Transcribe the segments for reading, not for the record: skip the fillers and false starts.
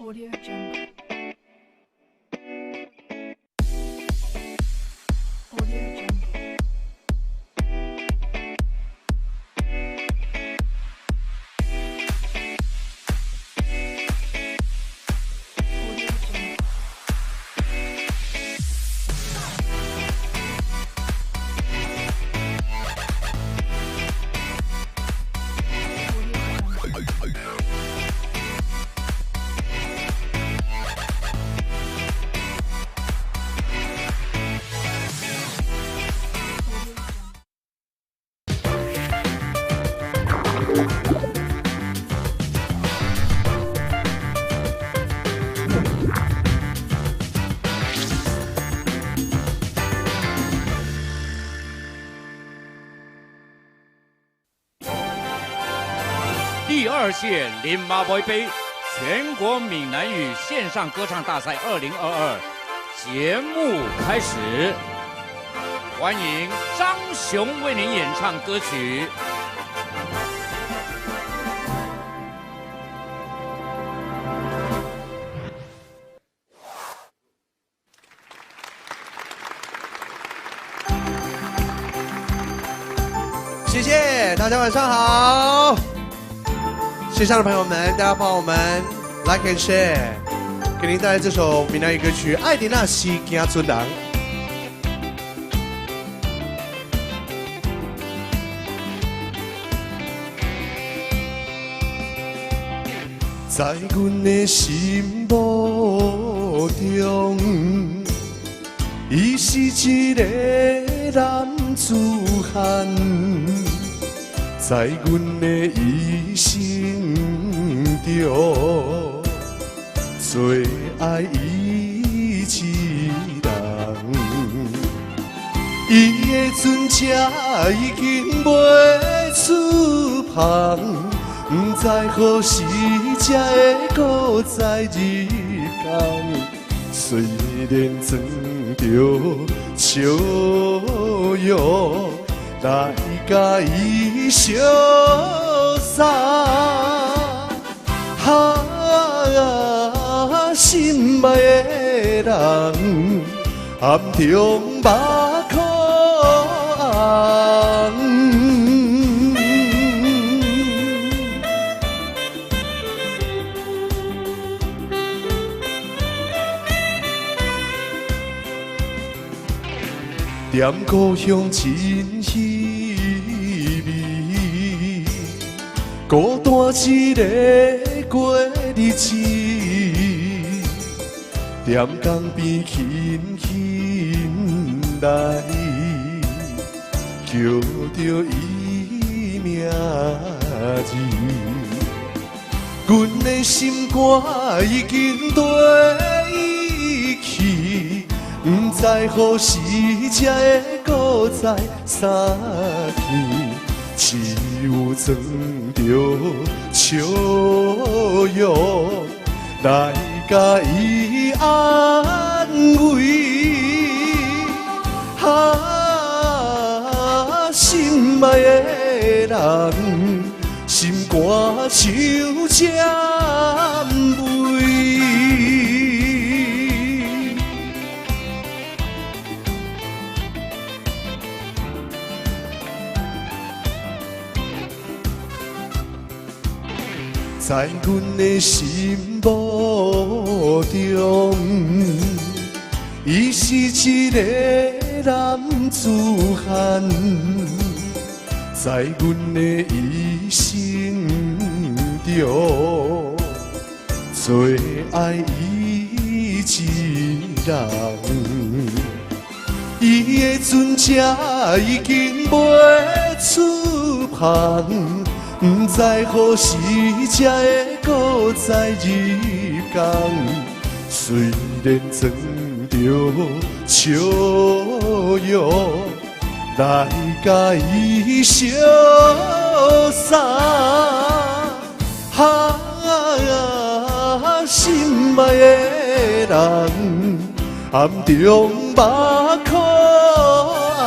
Audio Jungle. Audio Jungle. Audio Jungle. 第二届林马杯杯全国闽南语线上歌唱大赛2022节目开始，欢迎张雄为您演唱歌曲。谢谢大家，晚上好。线上的朋友们，大家帮我们 like and share， 给您带来这首闽南语歌曲《爱的那是行村人》。在阮的心目中，伊是一个男子汉。在阮的一生中，最爱伊一人。伊的船车已经袂出航，不知何时才会搁再入港。虽然装着笑容。来甲伊相送，心爱的人，暗中目眶红。踮故乡真稀微，孤单一个过日子，踮江边轻轻来，叫着伊名字。阮的心肝已经对伊去。不知何时才会搁再相见，只有装着笑容来甲伊安慰。心爱的人，心肝像针梅。在阮的心目中，伊是一个男子汉。在阮的一生中，最爱伊一人。伊的船车已经袂出航。不知何时才会搁再入港，虽然装着笑容来甲伊相送，心爱的人，暗中目眶红。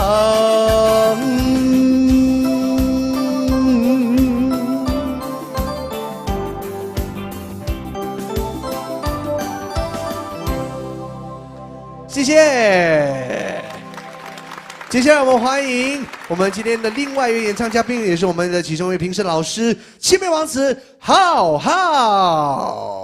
谢谢。接下来我们欢迎我们今天的另外一位演唱嘉宾，也是我们的其中一位评审老师，千面王子浩浩。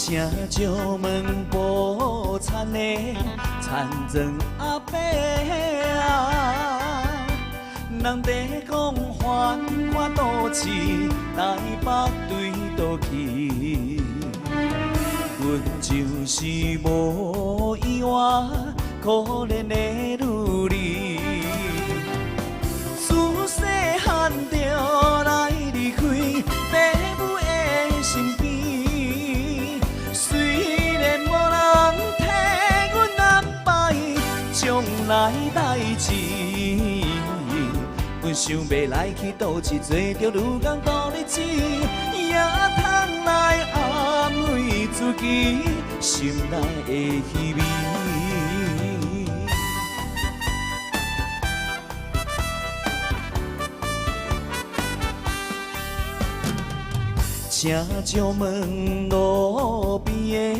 正少问无田的田庄阿伯啊，人在讲繁华都市，台北对倒去。阮就是无依偎，可怜的女儿，自细汉就来离开父母的身边。虽然无人替阮安排将来代志，阮想要来去倒市，做着女工度日子，也通来安慰自己心内的虚伪。正少问路边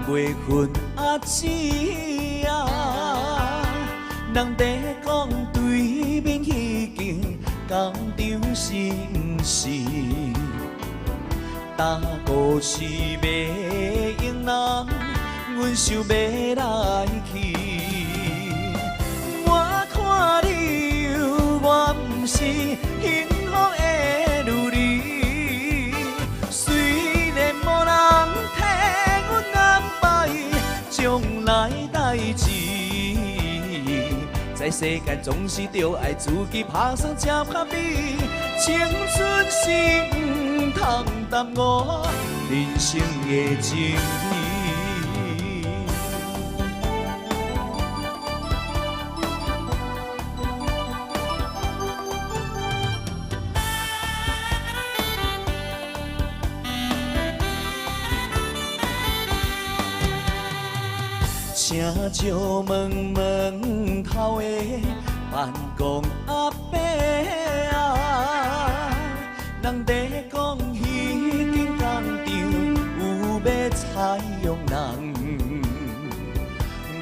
的月份阿姊啊，人在讲对面迄间工厂是毋是？打鼓是要用人，阮想要来去。我看你我毋是幸福的女儿，虽然无人替阮安排将来代志，在世间总是着爱自己拍算才合理。青春是毋通耽误人生的情义。正少问门口的办公阿伯啊，人在讲迄间工厂有要采用人，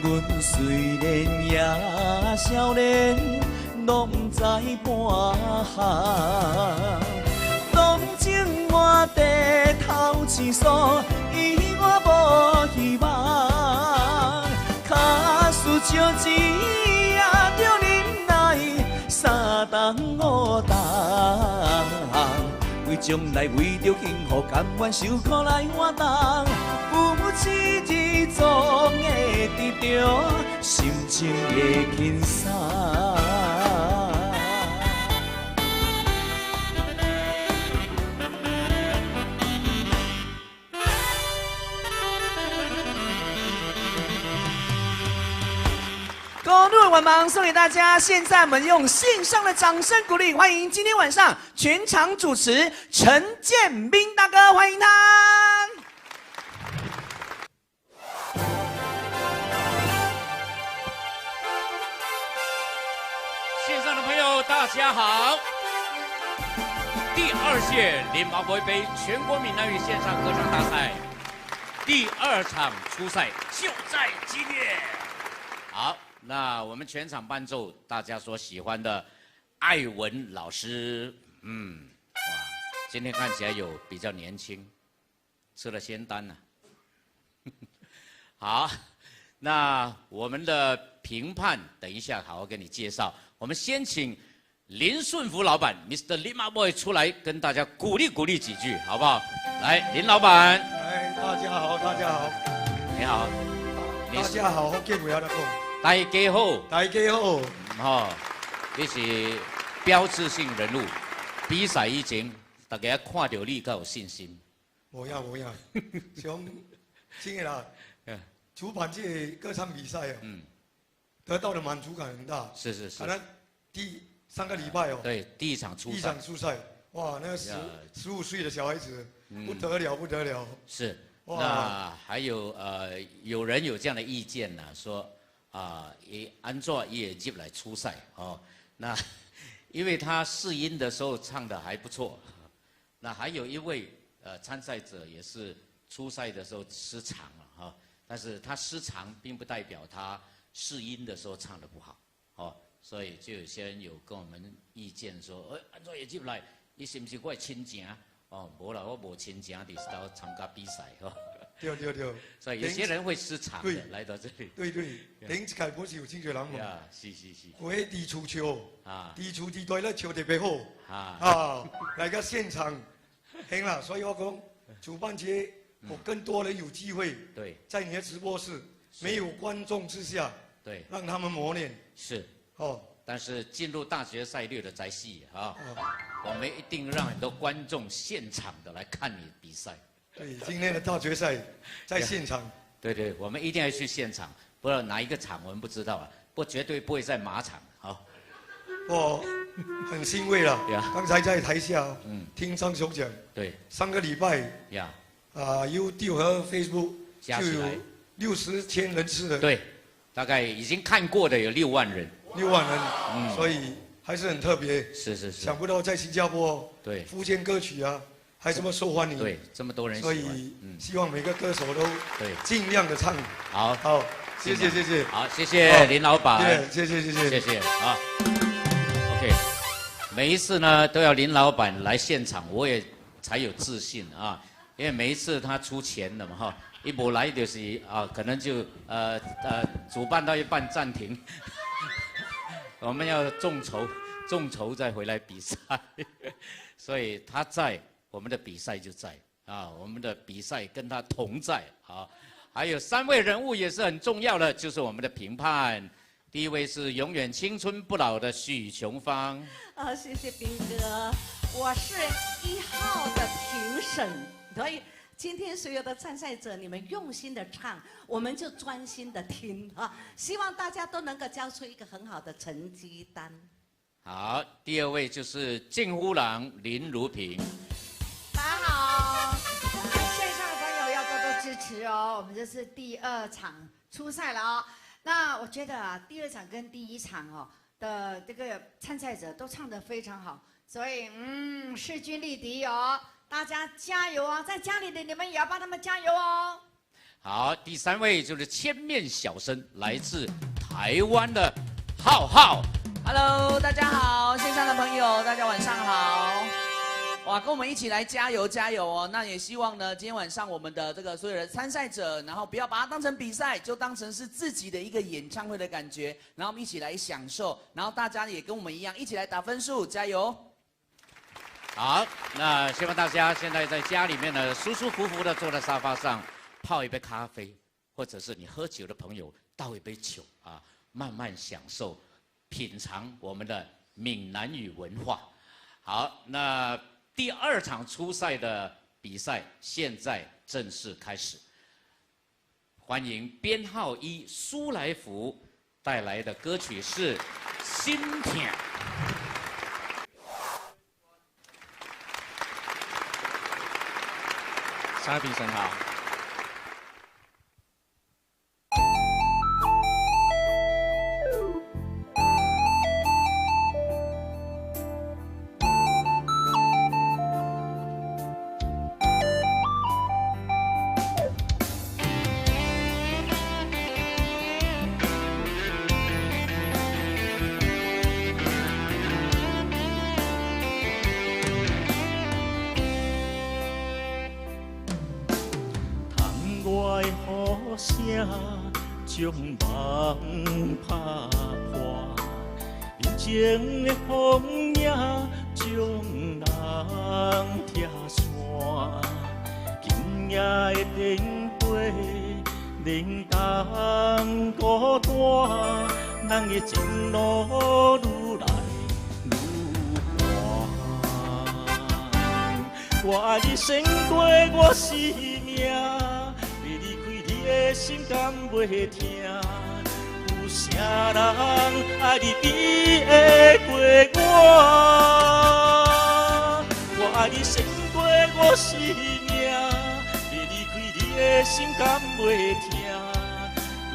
阮虽然也少年，拢不知半项。当情我低头试数，伊我无希望。卡输少钱也着忍耐，3顿5顿，为将来为着幸福，甘愿受苦来活动。有一日总会得到心情的轻松。公路晚忙送给大家，现在我们用线上的掌声鼓励，欢迎今天晚上全场主持陈建斌大哥，欢迎他。线上的朋友大家好，第2届林毛博杯全国闽南语线上歌唱大赛第2场初赛就在今夜。好。那我们全场伴奏大家所喜欢的艾文老师，哇，今天看起来有比较年轻，吃了仙丹了。好，那我们的评判等一下好好跟你介绍。我们先请林顺福老板 Mr. Lima Boy 出来跟大家鼓励几句，好不好？来，林老板。哎，大家好，大家好。你好。大家好，福建话要来讲。大家好，大家好。哦，你是标志性人物，比赛以前大家看到你较有信心。无呀，像真的啦，主办这个歌唱比赛得到的满足感很大。是。可能第3个礼拜哦。对，第一场初赛。哇，那15岁的小孩子不得了，不得了。是。哇那还有有人有这样的意见呢，说也安卓也入来初赛哦。那因为他试音的时候唱的还不错。那还有一位参赛者也是初赛的时候失常了哈，但是他失常并不代表他试音的时候唱的不好哦，所以就有些人有跟我们意见说，安卓也入来，你是不是我的亲情？哦，无啦，我无亲情，伫到参加比赛哈。对对对。所以有些人会失常的来到这里。对对，顶一届不是有真侪人嘛？是。有迄地厝笑，地厝地大咧笑特别好。来个现场，行了，所以我讲，主办节我更多人有机会，对，在你的直播室没有观众之下，对，让他们磨练。是。哦。但是进入大决赛略的在戏啊，我们一定让很多观众现场的来看你比赛。对，今天的大决赛在现场。对，我们一定要去现场，不知道哪一个场我们不知道啊，不绝对不会在马场。好，我很欣慰了。刚才在台下听张雄讲，对，上个礼拜YouTube 和 Facebook 就有60千人次的。对，大概已经看过的有6万人。6万人，所以还是很特别。是。想不到在新加坡，对，福建歌曲还这么受欢迎。对，这么多人喜欢。所以希望每个歌手都对尽量的唱。好，谢谢。好，谢谢林老板。谢谢啊。OK， 每一次呢都要林老板来现场，我也才有自信啊，因为每一次他出钱的嘛哈。一不来就是可能就主办到一半暂停，我们要众筹再回来比赛，所以他在，我们的比赛就在我们的比赛跟他同在还有3位人物也是很重要的，就是我们的评判，第一位是永远青春不老的许琼芳。谢谢斌哥，我是1号的评审，所以。今天所有的参赛者，你们用心的唱，我们就专心的听希望大家都能够交出一个很好的成绩单。好，第2位就是近乎郎林如萍。大家好，线上的朋友要多多支持哦。我们这是第2场初赛了哦。那我觉得第2场跟第1场的这个参赛者都唱得非常好，所以势均力敌哦。大家加油啊！在家里的你们也要帮他们加油哦。好，第3位就是千面小生，来自台湾的浩。Hello， 大家好，线上的朋友，大家晚上好。哇，跟我们一起来加油哦！那也希望呢，今天晚上我们的这个所有的参赛者，然后不要把它当成比赛，就当成是自己的一个演唱会的感觉，然后我们一起来享受，然后大家也跟我们一样，一起来打分数，加油！好，那希望大家现在在家里面呢，舒舒服服的坐在沙发上，泡一杯咖啡，或者是你喝酒的朋友倒一杯酒慢慢享受、品尝我们的闽南语文化。好，那第2场初赛的比赛现在正式开始，欢迎编号1苏来福带来的歌曲是《心痛》。三位评审好。将梦拍破，人情的风影将人拆散。今夜的灯火，冷淡孤单，人的情路愈来愈远。我爱你胜过我生命。心甘袂疼，有啥人爱你比会过我？生命，要离开你的心甘袂疼，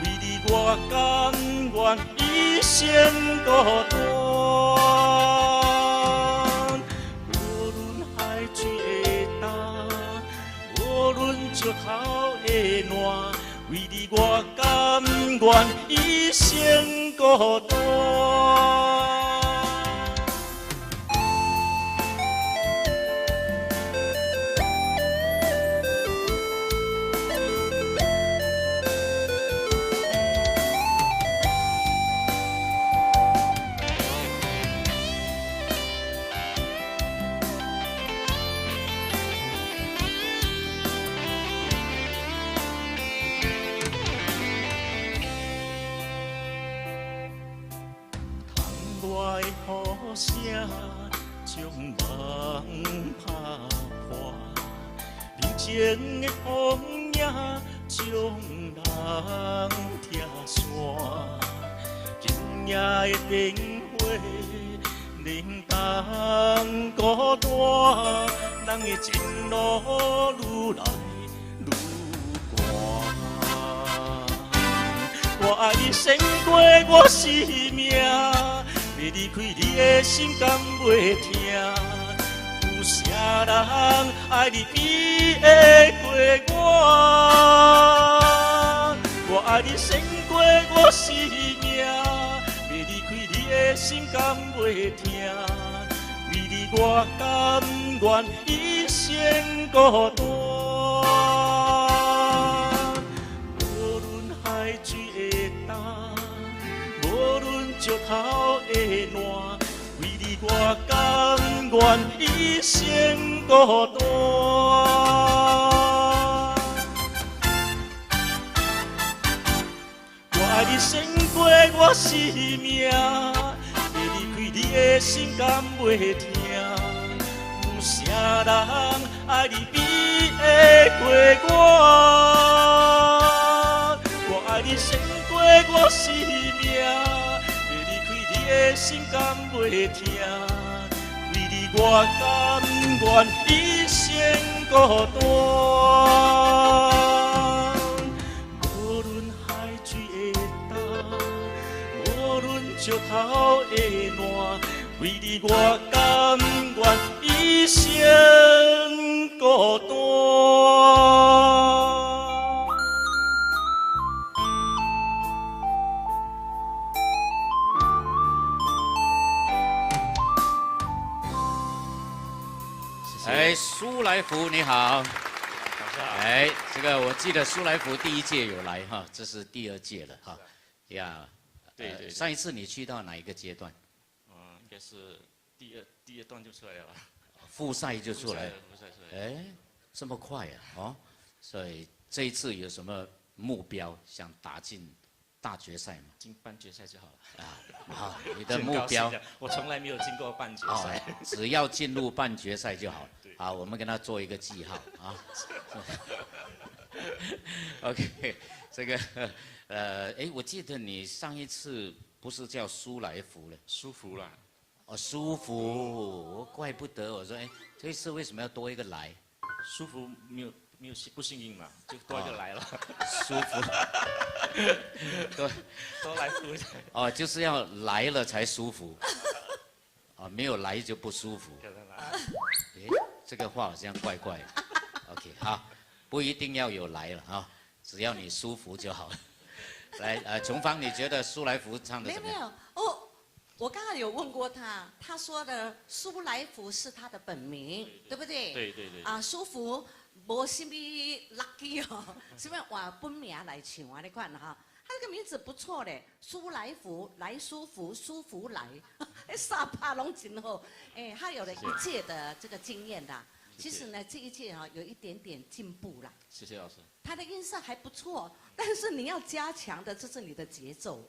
为你我甘愿一生孤单。无论海水的干，无论石头的烂，为你我甘愿一生孤单。外雨声将梦拍破，平静的风也将人拆散。今夜的灯火冷淡孤单，人的前路愈来愈寒。我爱你胜过我生命。要离开你的心甘袂疼，有啥人爱你比会过我？我爱你胜过我生命，要离开你的心甘袂疼，为你我甘愿一生孤单。无论海水的干，无论石头的烂，为你我甘愿一生孤单。我爱你胜过我生命，要离开你的心甘袂疼，有啥人爱你比会过我？我爱你胜过我生命。的心甘袂疼，为你我甘愿一生孤单。无论海水的干，无论石头的烂，为你我甘愿一生孤单。哎，苏来福你好。哎，这个我记得苏来福第一届有来哈，这是第二届了哈。呀，对，上一次你去到哪一个阶段？应该是第二段就出来了吧？复赛就出来了。复赛出来。哎，这么快啊！哦，所以这一次有什么目标想打进大决赛吗？进半决赛就好了。好，你的目标。我从来没有进过半决赛。只要进入半决赛就好。好，我们跟他做一个记号啊。OK， 这个我记得你上一次不是叫苏来福了？舒服啦。哦，舒服，怪不得我说，这一次为什么要多一个来？舒服没有不幸运嘛，就多一个来了。舒服。多来福。哦，就是要来了才舒服。哦，没有来就不舒服。这个话好像怪怪的。OK， 好，不一定要有来了啊，只要你舒服就好了。来，琼芳，你觉得苏来福唱的怎么样？没有哦，我刚刚有问过他，他说的苏来福是他的本名，对不对？对。啊，舒服无什么 lucky 哦，什么换本名来唱啊？你看哈，他这个名字不错嘞，苏来福，来舒服，舒服来，三八拢真好。他有了一届的这个经验的。其实呢，这一届有一点点进步啦。谢谢老师。他的音色还不错，但是你要加强的，这是你的节奏，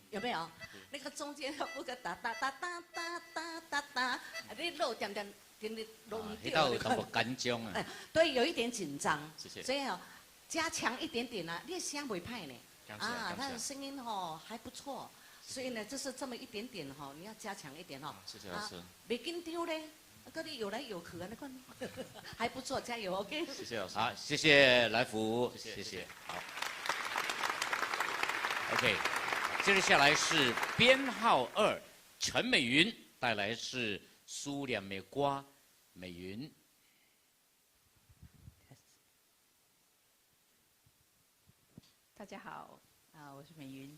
有没有？那个中间要不个哒哒哒哒哒哒哒哒，你漏点点点漏唔掉。那道不紧张啊。对，有一点紧张。谢谢。所以加强一点点啊，你的声袂歹呢。他的声音还不错，所以呢，就是这么一点点你要加强一点谢谢老师。袂紧张嘞。各地有来有去啊，那个还不错，加油 ，OK。谢谢老师。好，谢谢来福，谢谢。好，OK， 接着下来是编号2陈美云带来是苏两美瓜，美云。大家好，我是美云。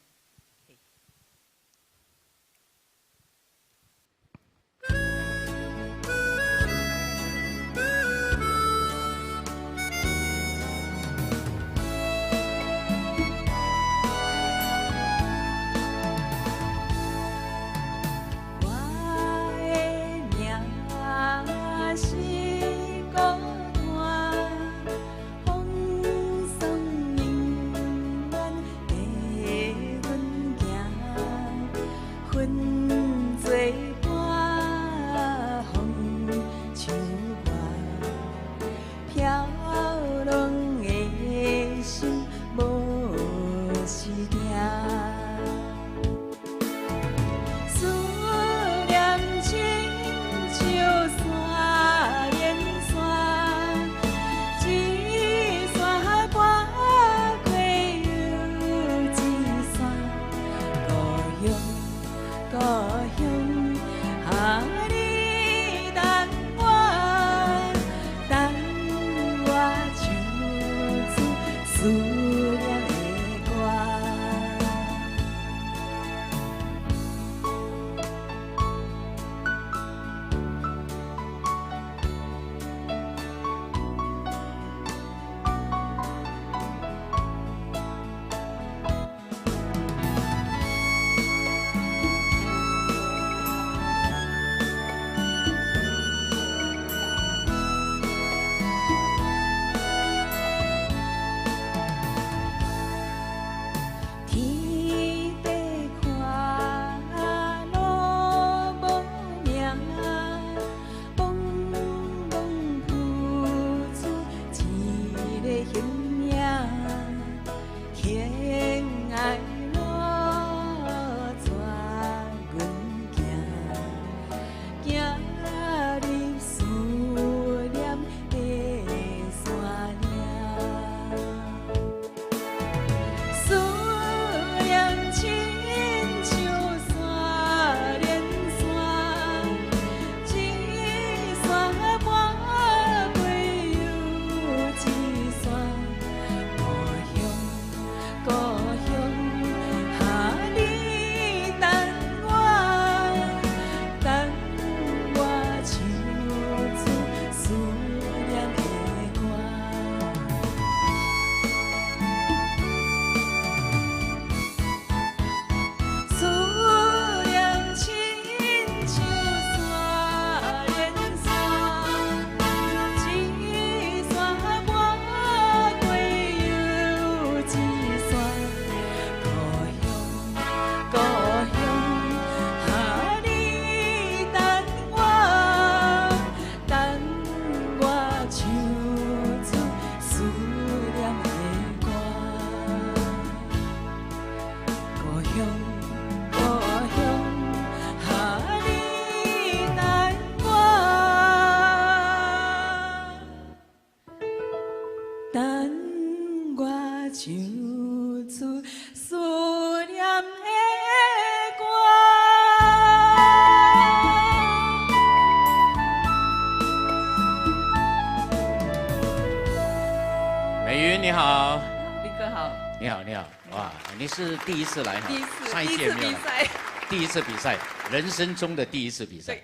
你是第一次来哈？上一届没有来。第一次比赛，人生中的第一次比赛。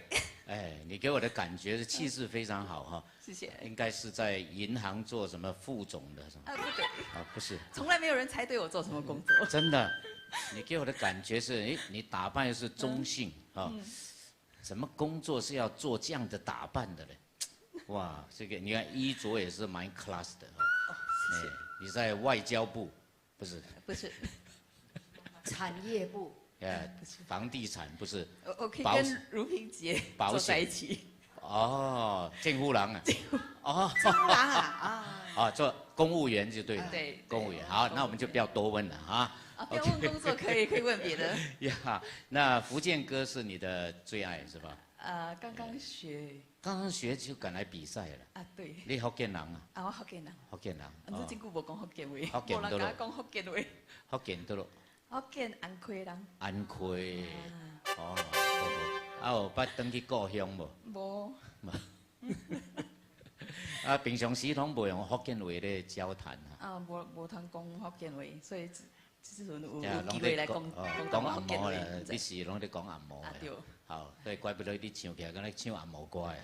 哎，你给我的感觉是气势非常好哈。谢谢。应该是在银行做什么副总的什么？不对。不是。从来没有人猜对我做什么工作。真的，你给我的感觉是，哎，你打扮又是中性啊。什么工作是要做这样的打扮的嘞？哇，这个你看衣着也是蛮 class 的哈。谢谢。你在外交部，不是？不是。产业部，房地产不是？我可以跟如萍姐坐在一起。哦，监护郎啊。哦，监护郎啊做公务员就对了。对，公务员。好，那我们就不要多问了啊。不要问工作，可以问别的。呀，那福建歌是你的最爱是吧？刚刚学。刚刚学就赶来比赛了。啊，对。你福建人啊？啊，我福建人。福建人。你真久无讲福建话。福建无人甲讲福建话。福建倒咯？福建安溪人。安溪。哦，好。啊，有捌转去故乡无？无。啊，平常时拢无用福建话咧交谈啊。啊，无通讲福建话，所以这阵有机会来讲福建话。你是拢咧讲按摩的。对。好，所以怪不得你唱起来敢若唱按摩歌的。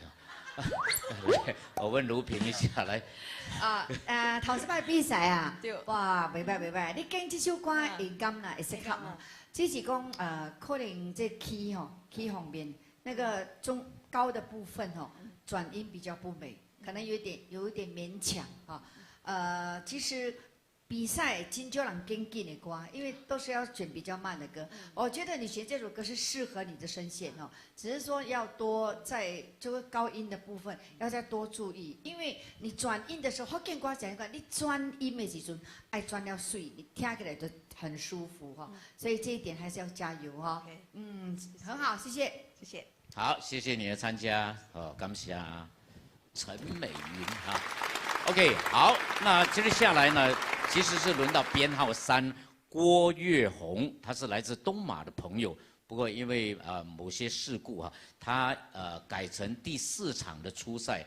我问卢平一下来。头一摆比赛啊，对。哇，袂歹袂歹，你跟这首歌会感啦，会适合嘛？只是讲可能这key 方面那个中高的部分转音比较不美，可能有一点勉强哈。其实比赛真少人跟进的歌，因为都是要选比较慢的歌。我觉得你选这首歌是适合你的声线只是说要多在这个高音的部分要再多注意，因为你转音的时候，福建歌讲一个，你转音的时阵爱转了水，你听起来就很舒服所以这一点还是要加油很好，谢谢，谢谢。好，谢谢你的参加，感谢陈美云哈。OK， 好，那接着下来呢，其实是轮到编号3郭月红，他是来自东马的朋友，不过因为某些事故他改成第4场的初赛，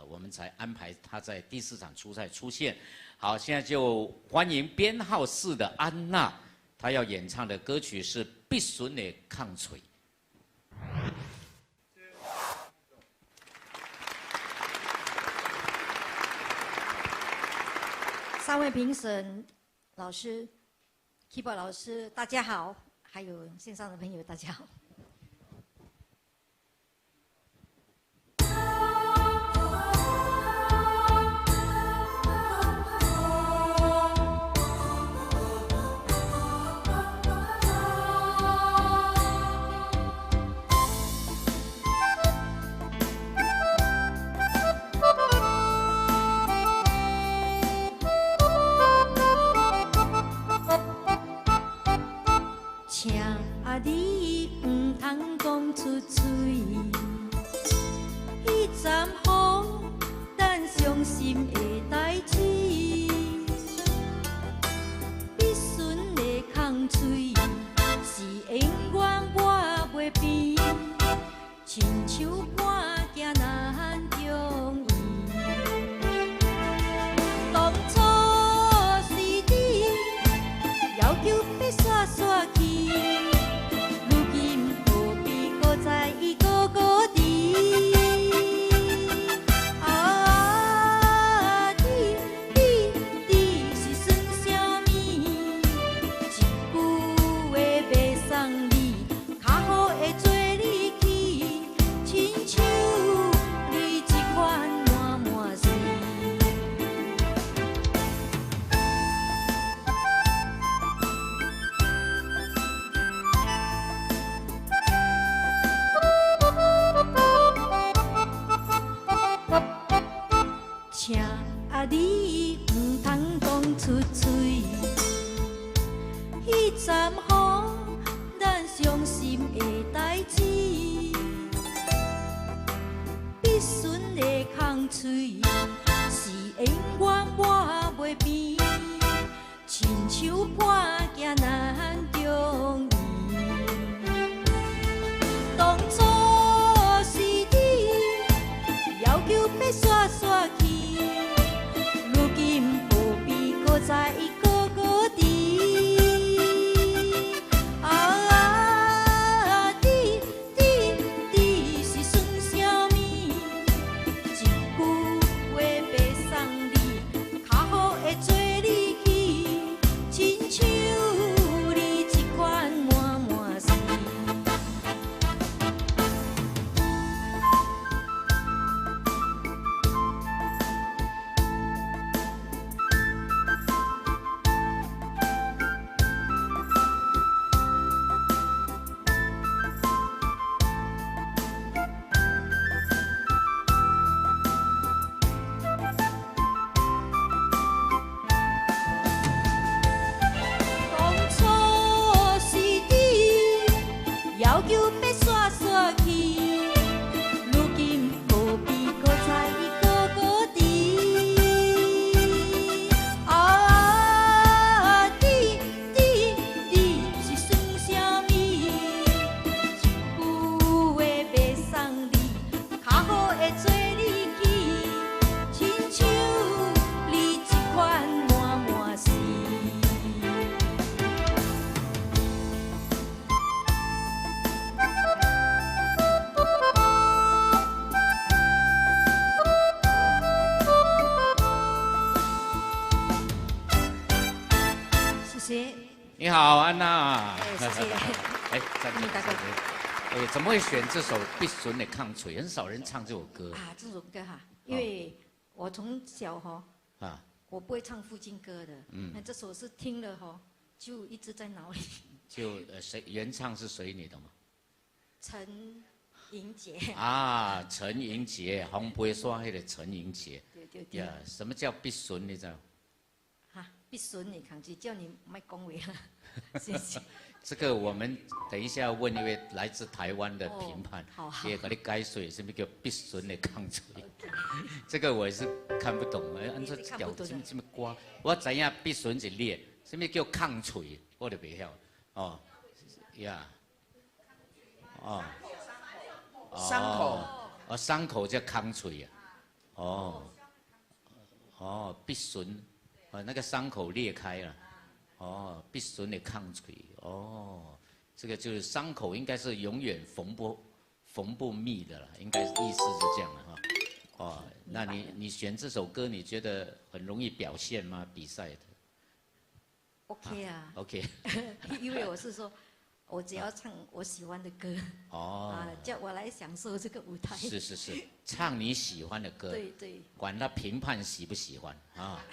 我们才安排他在第4场初赛出现。好，现在就欢迎编号4的安娜，她要演唱的歌曲是《必须的抗锤》。3位评审老师、keyboard 老师，大家好，还有线上的朋友，大家好。你唔通讲出嘴，彼阵风，咱伤心的代志，必须的空嘴，是永远我袂变，亲像半行难容易。当初是你要求要煞煞去。在一个个地，你是算啥物？一句话袂送你，较好会做你去，亲像你这款满满是。请你唔通讲出嘴，彼阵风，咱伤心的代志，必须的空嘴，是永远我袂变，亲像半行难容易。当初是你要求要煞煞去。如今何必搁在一个个地？你是算啥物？一句话袂送你，较好会做你去，亲像你这你好，安娜。谢谢。哎，站住！大哥。哎，怎么会选这首《必顺的抗锤》？很少人唱这首歌啊。这首歌哈，因为我从小哈啊，我不会唱父亲歌的。那这首是听了哈，就一直在脑里。就谁原唱是谁？你懂吗？陈莹姐。啊，陈莹姐，红杯刷黑的陈莹姐。对。呀，什么叫必顺？你知道？哈，必顺的抗锤，叫你卖恭维了。谢谢。这个我们等一下要问一位来自台湾的评判，也给你解说什么叫必顺的抗锤。这个我也是看不懂，按照调这么刮，我知影必顺是烈，什么叫抗锤，我就袂晓。哦，呀，哦，伤口，哦，伤口叫抗锤啊，哦，必顺，那个伤口裂开了。哦，必顺的抗锤哦，这个就是伤口应该是永远缝不密的了，应该意思是这样的哈。哦，那你选这首歌，你觉得很容易表现吗？比赛的 ？OK 啊。OK。因为我是说，我只要唱我喜欢的歌。哦。啊，叫我来享受这个舞台。是，唱你喜欢的歌。对。管他评判喜不喜欢啊。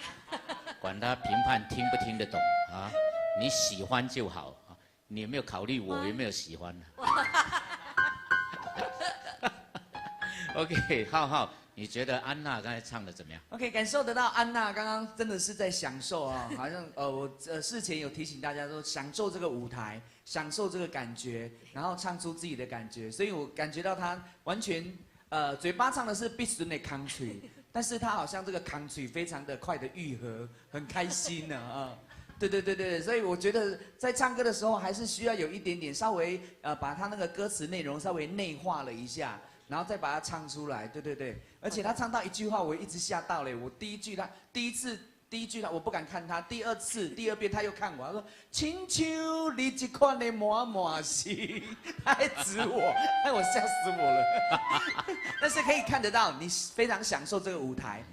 管他评判听不听得懂啊，你喜欢就好啊。你有没有考虑我有没有喜欢呢？OK， 浩，你觉得安娜刚才唱的怎么样 ？OK， 感受得到安娜刚刚真的是在享受啊，好像我事前有提醒大家说，享受这个舞台，享受这个感觉，然后唱出自己的感觉，所以我感觉到她完全嘴巴唱的是必顺的抗锤。但是他好像这个抗锤非常的快的愈合，很开心呢啊！对，所以我觉得在唱歌的时候还是需要有一点点稍微把他那个歌词内容稍微内化了一下，然后再把它唱出来。对，而且他唱到一句话，我一直吓到了。我第一句他我不敢看他，第二遍他又看我，他说：“亲像你这款的满心，还指我，害我吓死我了。”但是可以看得到你非常享受这个舞台。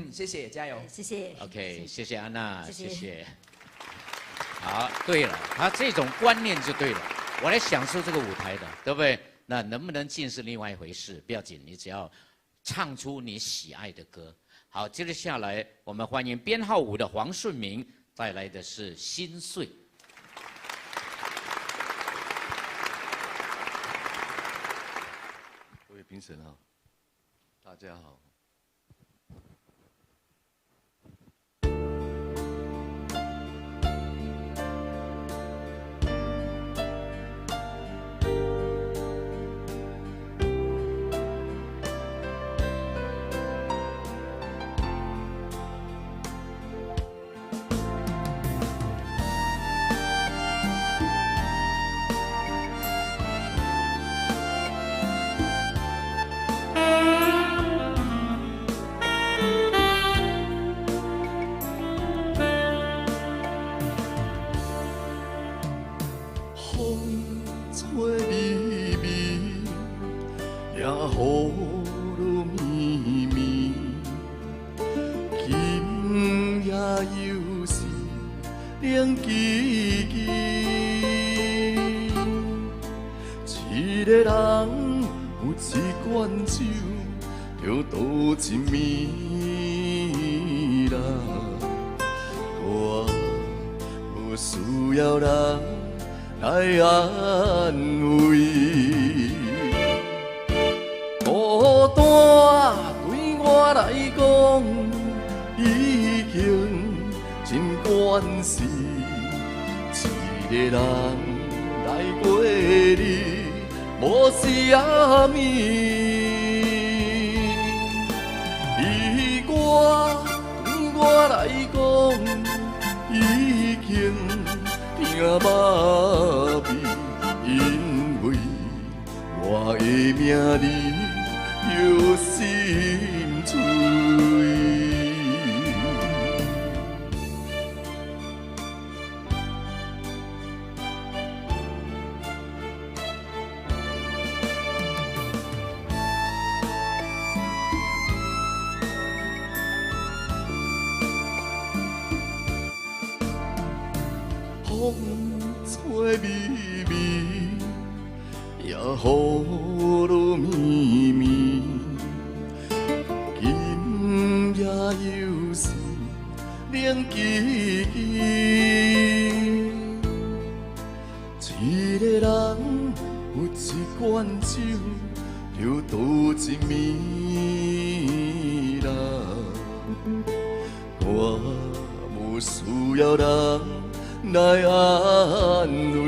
谢谢，加油，谢谢。OK， 谢谢安娜，谢谢。好，对了，他这种观念就对了，我来享受这个舞台的，对不对？那能不能进是另外一回事，不要紧，你只要唱出你喜爱的歌。好，接着下来，我们欢迎编号5的黄顺明带来的是《心碎》。各位评审好，大家好。风雨落绵绵，今夜又是冷凄凄。一个人有一罐酒，就度一暝啦。我无需要人来安慰。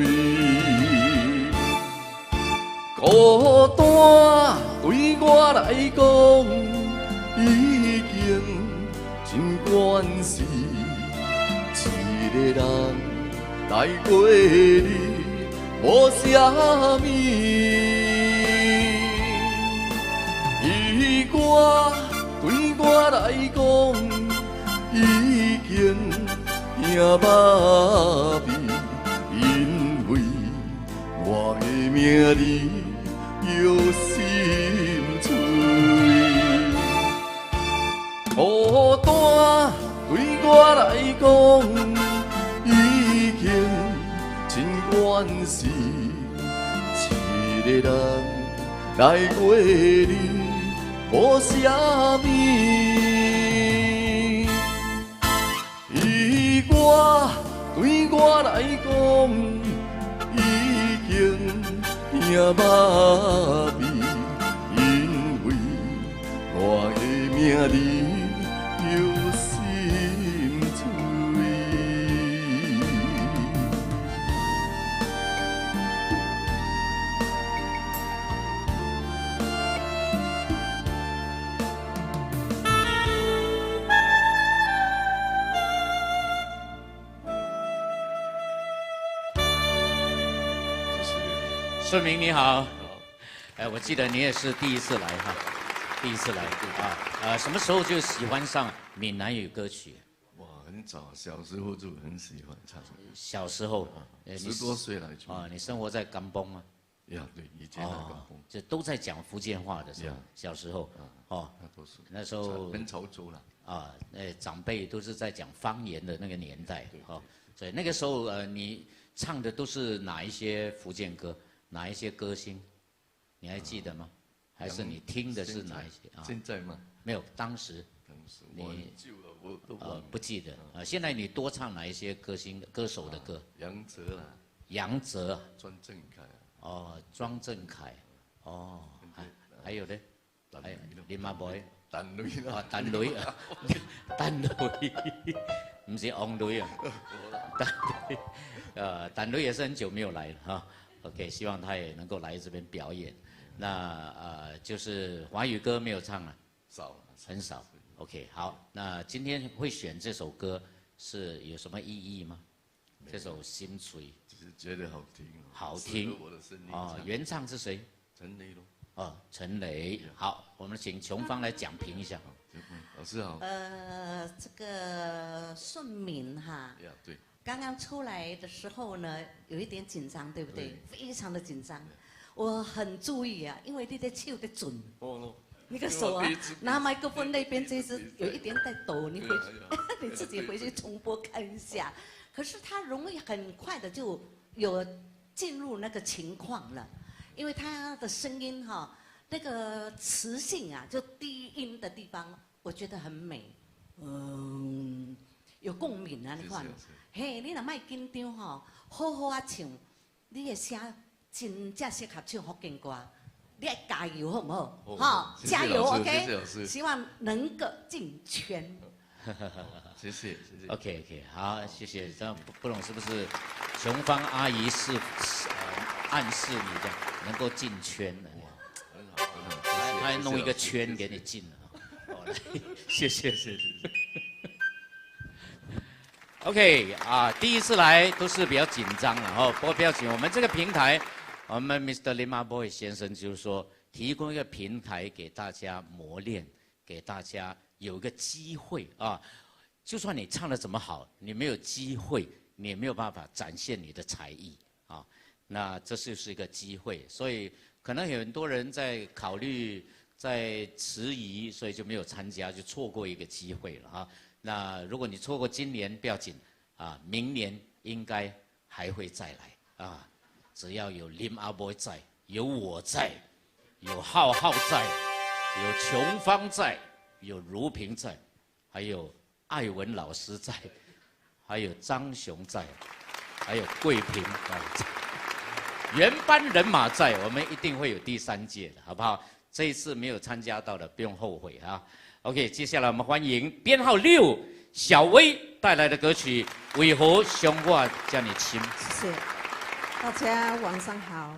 孤单对我来讲，已经真惯势。一个人来过你，无啥物。伊歌对我来讲，已经听麻痹，因为我的名字。有心碎，孤单对我来讲已经真惯势。一个人来过你，无啥物。伊歌对我来讲已经。听麻痹，因为我的名字有心碎。顺明你好，我记得你也是第一次来哈，第一次来啊，什么时候就喜欢上闽南语歌曲？哇，很早，小时候就很喜欢唱。小时候，10多岁来就啊，你生活在甘崩吗？呀，对，以前在甘崩，就都在讲福建话的时候，小时候哦，那时候很潮州了啊，长辈都是在讲方言的那个年代哦，所以那个时候你唱的都是哪一些福建歌？哪一些歌星，你还记得吗？还是你听的是哪一些啊？现在吗？没有，当时我很旧了，我都忘不记得啊。现在你多唱哪一些歌手的歌？杨泽啦，杨泽，庄正凯。哦，庄正凯，哦，还有呢？还有林阿妹，陈雷啦，啊，陈雷啊，陈雷，不是王雷啊，陈雷也是很久没有来了哈。OK， 希望他也能够来这边表演。那就是华语歌没有唱了，少，很少。OK， 好，那今天会选这首歌是有什么意义吗？这首《心碎》只是觉得好听，好听。我的声音哦，原唱是谁？陈雷咯。哦，陈雷。好，我们请琼芳来讲评一下。老师好。这个顺敏哈。对。刚刚出来的时候呢，有一点紧张，对不对？非常的紧张，我很注意啊，因为你的手的准。那个手啊，拿麦克风那边这是有一点在抖，你你自己回去重播看一下。可是他容易很快的就有进入那个情况了，因为他的声音哈，那个磁性啊，就低音的地方，我觉得很美，有共鸣啊，你看。嘿，你若莫紧张吼，好好啊唱，你的声真正适合唱福建歌，你要加油好唔好？好，加油 ，OK。希望能够进圈。谢谢。OK， 好，谢谢。这样不懂是不是琼芳阿姨是暗示你的能够进圈了？很好，她还弄一个圈给你进了。好，来，谢谢。OK 啊，第一次来都是比较紧张了哦，不过不要紧，我们这个平台，我们 Mr. Lim Ah Boy 先生就是说提供一个平台给大家磨练，给大家有一个机会啊。就算你唱得怎么好，你没有机会，你也没有办法展现你的才艺啊。那这就是一个机会，所以可能有很多人在考虑，在迟疑，所以就没有参加，就错过一个机会了啊。那如果你错过今年不要紧啊，明年应该还会再来啊。只要有Lim Ah Boy在，有我在，有浩浩在，有琼芳在，有如萍在，还有艾文老师在，还有张雄在，还有桂平在，原班人马在，我们一定会有第3届的，好不好？这一次没有参加到的，不用后悔啊。OK， 接下来我们欢迎编号6小薇带来的歌曲《为何想我这么亲》。谢谢大家，晚上好。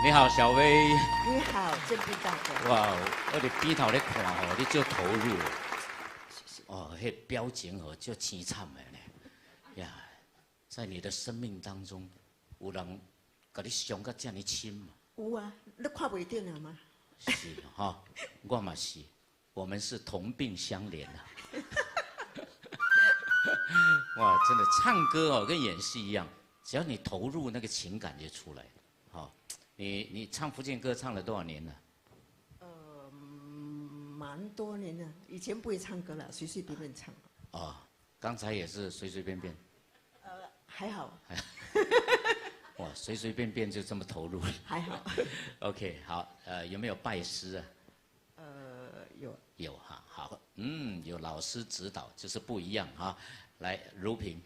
你好，小薇。你好，郑碧大哥。哇，我伫边头咧看哦，你足投入。哦，迄表情哦，足凄惨的呢。呀，在你的生命当中，有人甲你伤甲这么亲吗？有啊，你看袂到了吗？是哈，我嘛是，我们是同病相怜啊。哇，真的唱歌哦，跟演戏一样，只要你投入那个情感就出来了。好，你唱福建歌唱了多少年了？蛮多年了，以前不会唱歌了，随随便便唱。哦，刚才也是随随便便。还好。哇，随随便便就这么投入了。还好。OK， 好，有没有拜师啊？有。有哈，好，有老师指导，就是不一样哈。来，如萍。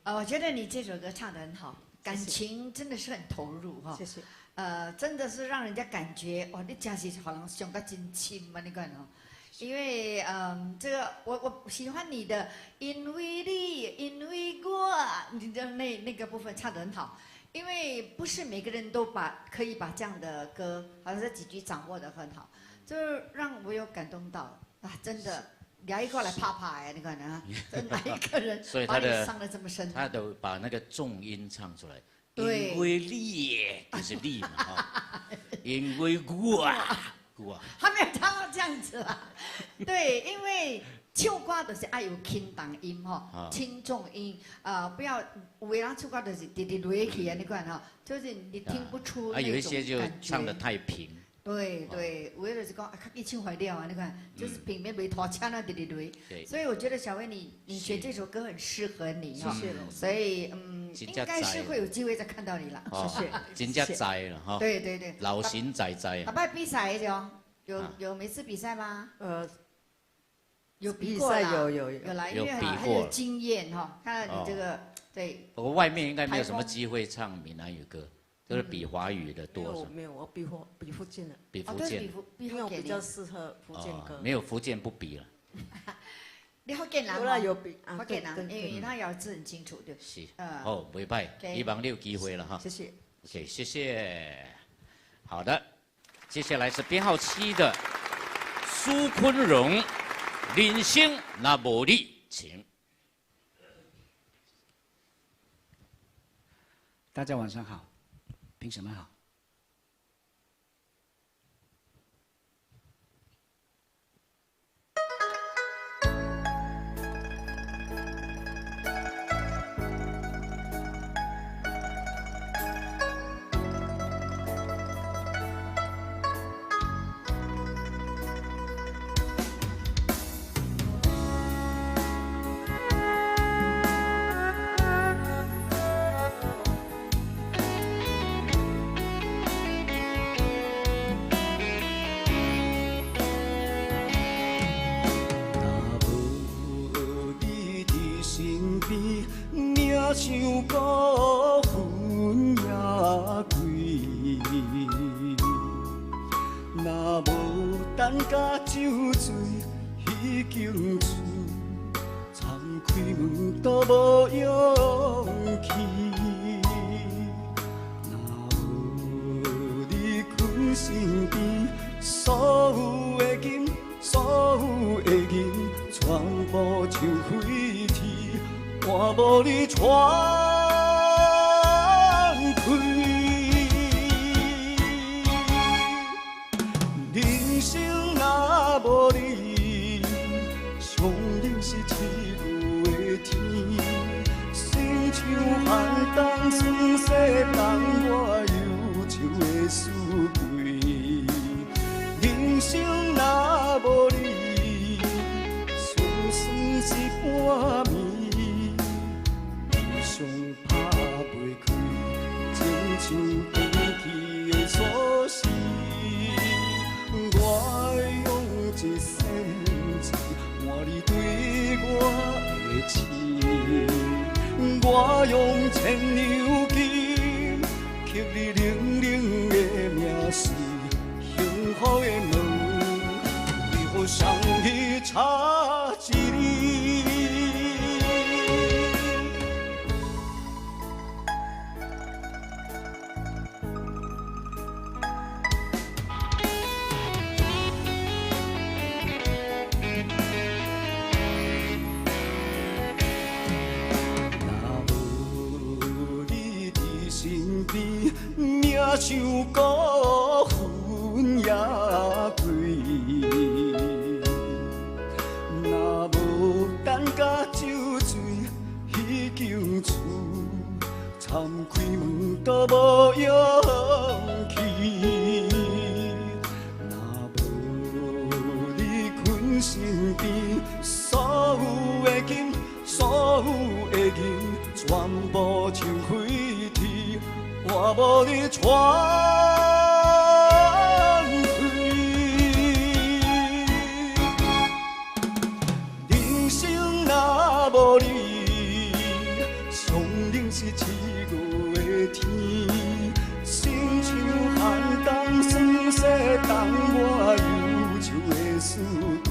我觉得你这首歌唱得很好，感情真的是很投入哈。谢谢。真的是让人家感觉哇，你真是好像想个真亲嘛，你看哦。因为这个我喜欢你的，因为你，因为我，你的那个部分唱得很好。因为不是每个人都可以把这样的歌，好像这几句掌握得很好，就是让我有感动到啊！真的，聊一个来啪啪哎，你看啊，哪一个人把你伤得这么深？他都把那个重音唱出来。对，因为你就是你嘛哈，因为我。还没有唱到这样子啦，对，因为唱歌就是爱有轻重音哈，轻重音不要有的人唱歌就是直直落去啊，你看哈，就是你听不出那种感觉。有一些就唱得太平。对对，有的就是讲较易唱坏了啊，你看，就是平面没拖腔啊，直直落。所以我觉得小薇你学这首歌很适合你哈，所以应该是会有机会再看到你了，谢谢。真正在了哈。对对对。老神在在。阿爸比赛的有每次比赛吗？有比过啦，有啦，因为很有经验哈。看到你这个对。不过外面应该没有什么机会唱闽南语歌，都是比华语的多。没有，我比福建的。比福建。因为我比较适合福建歌。没有福建不比了。你福建人有啦有比福建人，因为他咬字很清楚，对。是。哦，袂歹，希望你有机会了哈。谢谢。OK， 谢谢。好的，接下来是编号7的苏坤荣，人生那无你，请。大家晚上好，评审们好。像孤魂也归，若无等甲酒醉，已经醉，敞开门都无勇气。若无你困身边，所有的金，所有的银，全部像飞天。我无你喘开，人生若无你，上忍是天有的天。心像寒冬霜雪冬，我忧愁的思归。人生若无你，酸酸是半暝。上拍袂开，亲像断去的锁匙。我用一生情换你对我的情，我用千两金刻你冷冷的名字。幸福的门，为何相遇差一厘？命像孤魂也归，若无等甲酒醉，敞开门都无勇气。若无你困身边，所有的金，所有的银，全部像飞天，我无你传。 无你，上冷是刺骨的天，心像寒冬霜雪冻我忧愁的思对。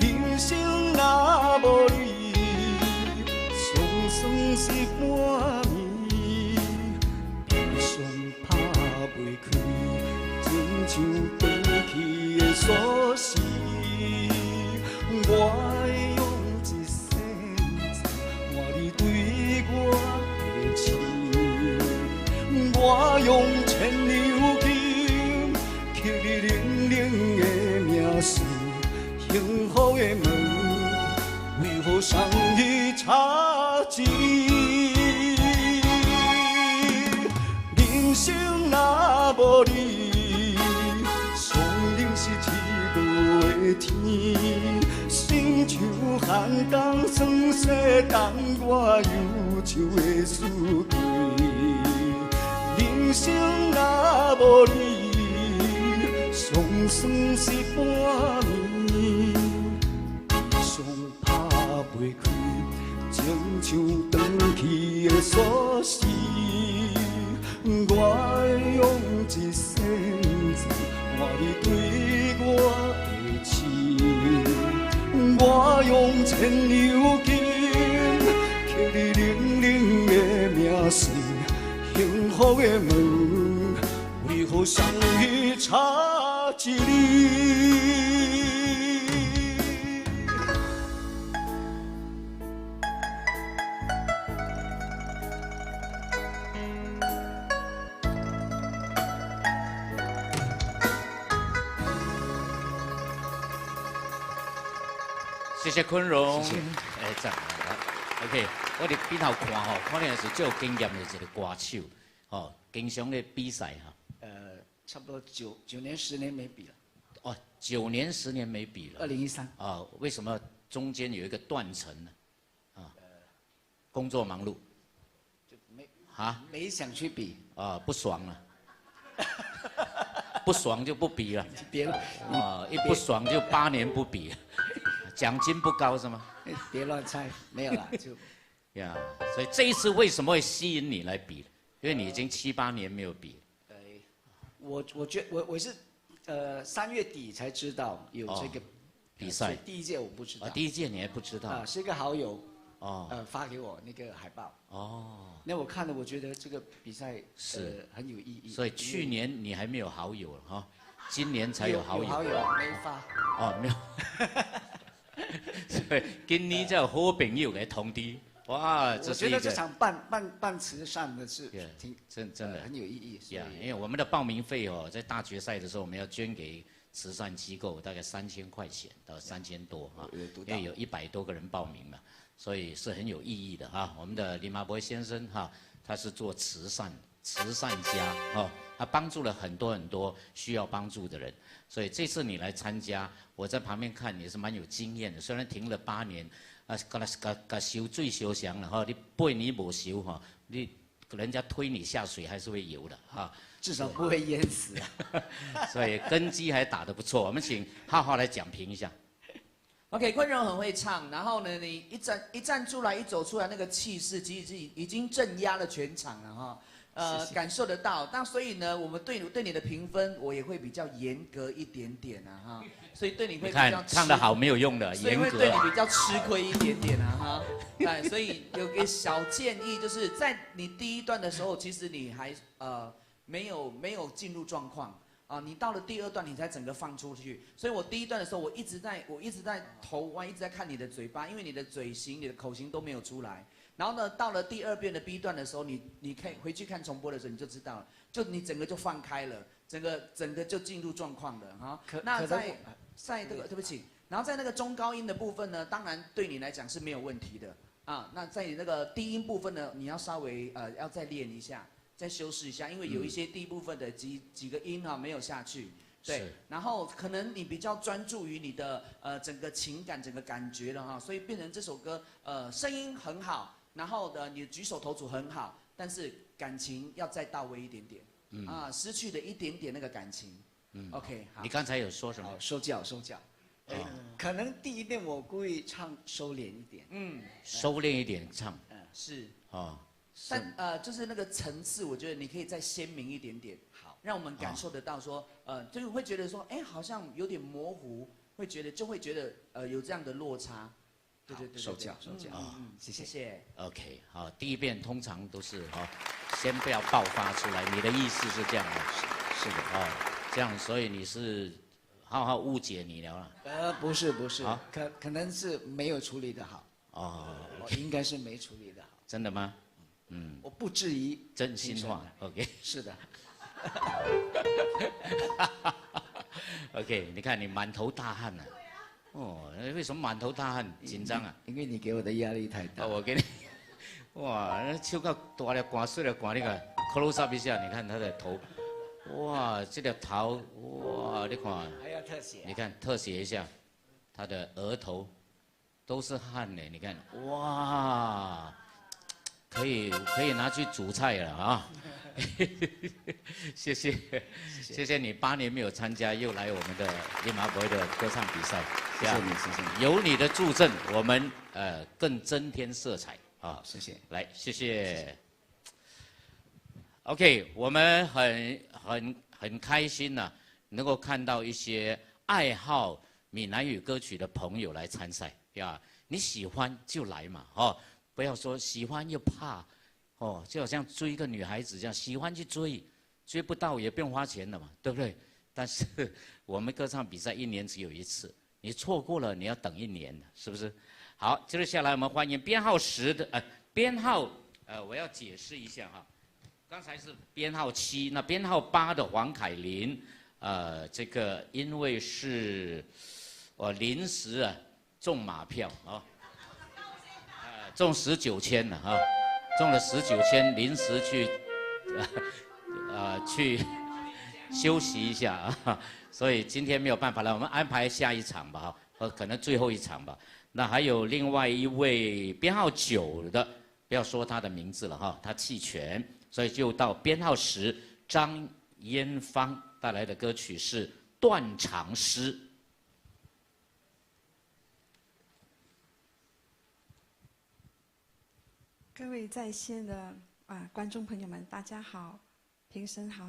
人生若无你，酸酸是半暝，悲伤拍袂开，亲像断去的锁匙。 我用一生换你对我的情，我用千两金刻你冷冷的名字，幸福的门为何相遇差一字？人生若无你，上冷是刺骨的天。 心像寒冬霜雪冻我忧愁的思对，人生若无你，酸酸是半暝，悲伤拍袂开，情像断去的锁匙。我用一生字换你对我的情。 我用千两金刻你冷冷的名字，幸福的门为何相遇差一字？谢谢坤荣，哎，赞，OK， 我伫边头看吼，可能是最有经验的一个歌手，哦，经常的比赛哈。差不多9年10年没比了。哦，9年10年没比了。2013。啊，为什么中间有一个断层呢？啊，工作忙碌。就没想去比。啊，不爽了。不爽就不比了。别了。啊，一不爽就8年不比。 奖金不高是吗？别乱猜，没有啦，就呀，所以这一次为什么会吸引你来比？因为你已经7、8年没有比。我是3月底才知道有这个比赛，第一届我不知道。第一届你还不知道？啊，是一个好友发给我那个海报。哦，那我看了，我觉得这个比赛是很有意义。所以去年你还没有好友哈，今年才有好友。有好友没发。哦，没有。所以今年才有好朋友来通知，哇，我觉得这场办慈善的是挺真的很有意义。因为我们的报名费哦，在大决赛的时候我们要捐给慈善机构，大概3000块钱到3000多哈，因为有100多个人报名嘛，所以是很有意义的哈。我们的林麻伯先生哈，他是做慈善家哦，他帮助了很多需要帮助的人。 所以这次你来参加，我在旁边看也是蛮有经验的。虽然停了8年，收水收翔了哈，你8年没收哈，你人家推你下水还是会游的哈。至少不会淹死啊。所以根基还打得不错，我们请浩浩来讲评一下。OK， 坤荣很会唱，然后呢，你一站出来，一走出来，那个气势其实已经镇压了全场了哈。 感受得到，那所以呢，我们对你的评分，我也会比较严格一点点啊哈，所以对你会比较唱得好没有用的，所以会对你比较吃亏一点点啊哈。对，所以有个小建议，就是在你第一段的时候，其实你还没有进入状况啊，你到了第2段你才整个放出去。所以我第一段的时候，我一直在头弯，一直在看你的嘴巴，因为你的嘴型、你的口型都没有出来。 然后呢，到了第2遍的 B 段的时候，你可以回去看重播的时候，你就知道了，就你整个就放开了，整个就进入状况了哈。那在这个对不起，然后在那个中高音的部分呢，当然对你来讲是没有问题的啊，那在你那个低音部分呢，你要稍微要再练一下，再修饰一下，因为有一些低部分的几个音啊没有下去。对，然后可能你比较专注于你的整个情感、整个感觉了哈，所以变成这首歌声音很好，然后呢你的举手投足很好，但是感情要再到位一点点。失去了一点点那个感情。OK， 好。你刚才有说什么？收教。可能第一遍我故意唱收敛一点。收敛一点唱。是。但就是那个层次，我觉得你可以再鲜明一点点，好，让我们感受得到说，就是会觉得说，哎，好像有点模糊，会觉得有这样的落差。对。收教。谢谢。OK， 好，第一遍通常都是先不要爆发出来，你的意思是这样的。是的。这样，所以你是浩浩误解你了。不是，可能是没有处理的好。应该是没处理的好。真的吗？我不质疑。真心话。OK。是的。OK， 你看你满头大汗了。为什么满头大汗？紧张啊？因为你给我的压力太大。我给你，哇，那手到大了，刮碎了，刮那个 close up 一下，你看他的头，哇，这条头，哇，你看。还要特写。你看特写一下，他的额头都是汗呢，你看，哇，可以拿去煮菜了啊！谢谢你8年没有参加，又来我们的立马博的歌唱比赛，谢谢你。有你的助阵，我们更增添色彩啊！谢谢。来，谢谢。OK， 我们很开心呐，能够看到一些爱好闽南语歌曲的朋友来参赛呀。你喜欢就来嘛，不要说喜欢又怕。就好像追一个女孩子这样，喜欢去追，追不到也不用花钱的嘛，对不对？但是我们歌唱比赛1年只有1次，你错过了你要等1年的，是不是？好，接着下来我们欢迎编号10的编号我要解释一下哈，刚才是编号7，那编号8的黄凯琳，这个因为是临时中马票中19千了啊。中了19千，临时去休息一下啊，所以今天没有办法了，我们安排下一场吧，可能最后一场吧。那还有另外一位编号9的，不要说他的名字了哈，他弃权，所以就到编号10张嫣芳带来的歌曲是《断肠诗》。各位在线的观众朋友们，大家好，评审好。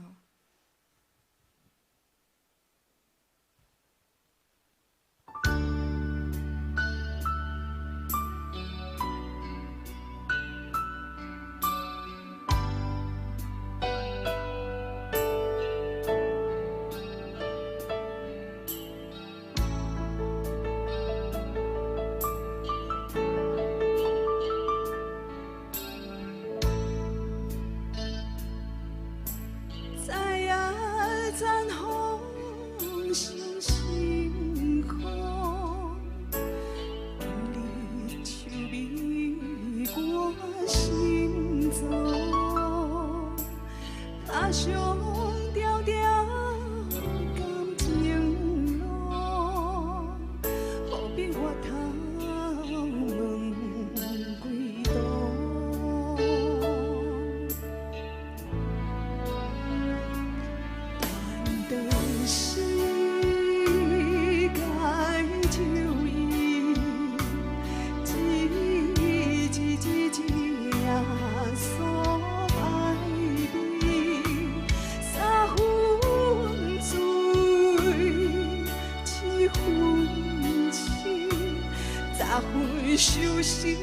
休息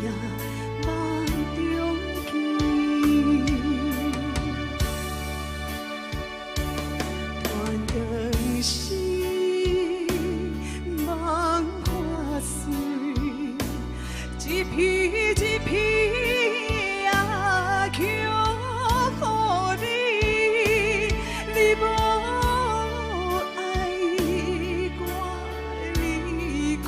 呀，梦中见，断肠诗，梦破碎，一篇一篇呀，曲给你，你无。爱我离开。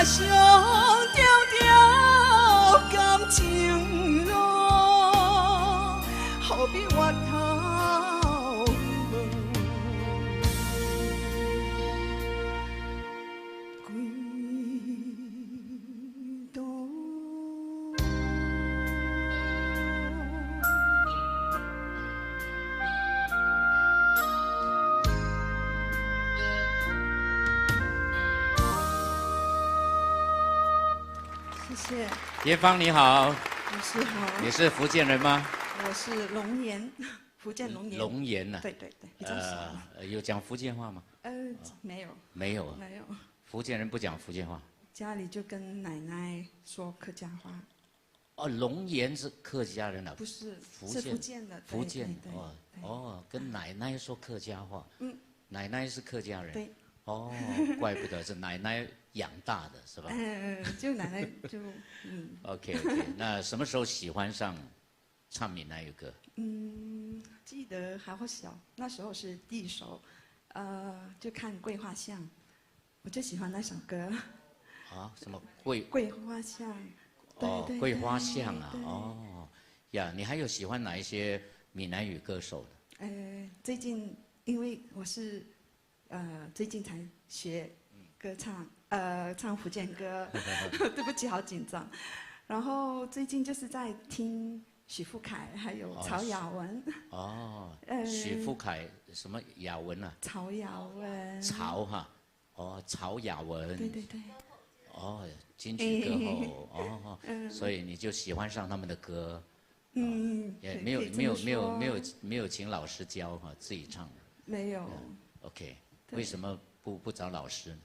上条条感情路，何必回头问？归途。谢谢。严芳你好，老师好。你是福建人吗？我是龙岩，福建龙岩。龙岩呐。对对对，比较少。有讲福建话吗？没有。没有。没有。福建人不讲福建话。家里就跟奶奶说客家话。哦，龙岩是客家人啊？不是，是福建的。福建哦，跟奶奶说客家话。嗯。奶奶是客家人。对。哦，怪不得是奶奶养大的是吧？就奶奶就OK， 那什么时候喜欢上唱闽南语歌？记得还好小，那时候是第一首，就看《桂花巷》，我就喜欢那首歌。啊，什么桂花巷？哦，桂花巷啊，哦，呀，你还有喜欢哪一些闽南语歌手的？最近因为我是最近才学歌唱，唱福建歌，对不起，好紧张。然后最近就是在听许富凯，还有曹雅文。哦，许富凯什么雅文啊？曹雅文。曹哈，哦，曹雅文。对对对。哦，金曲歌后，哦，所以你就喜欢上他们的歌。也没有请老师教哈，自己唱的。没有。OK， 为什么不找老师呢？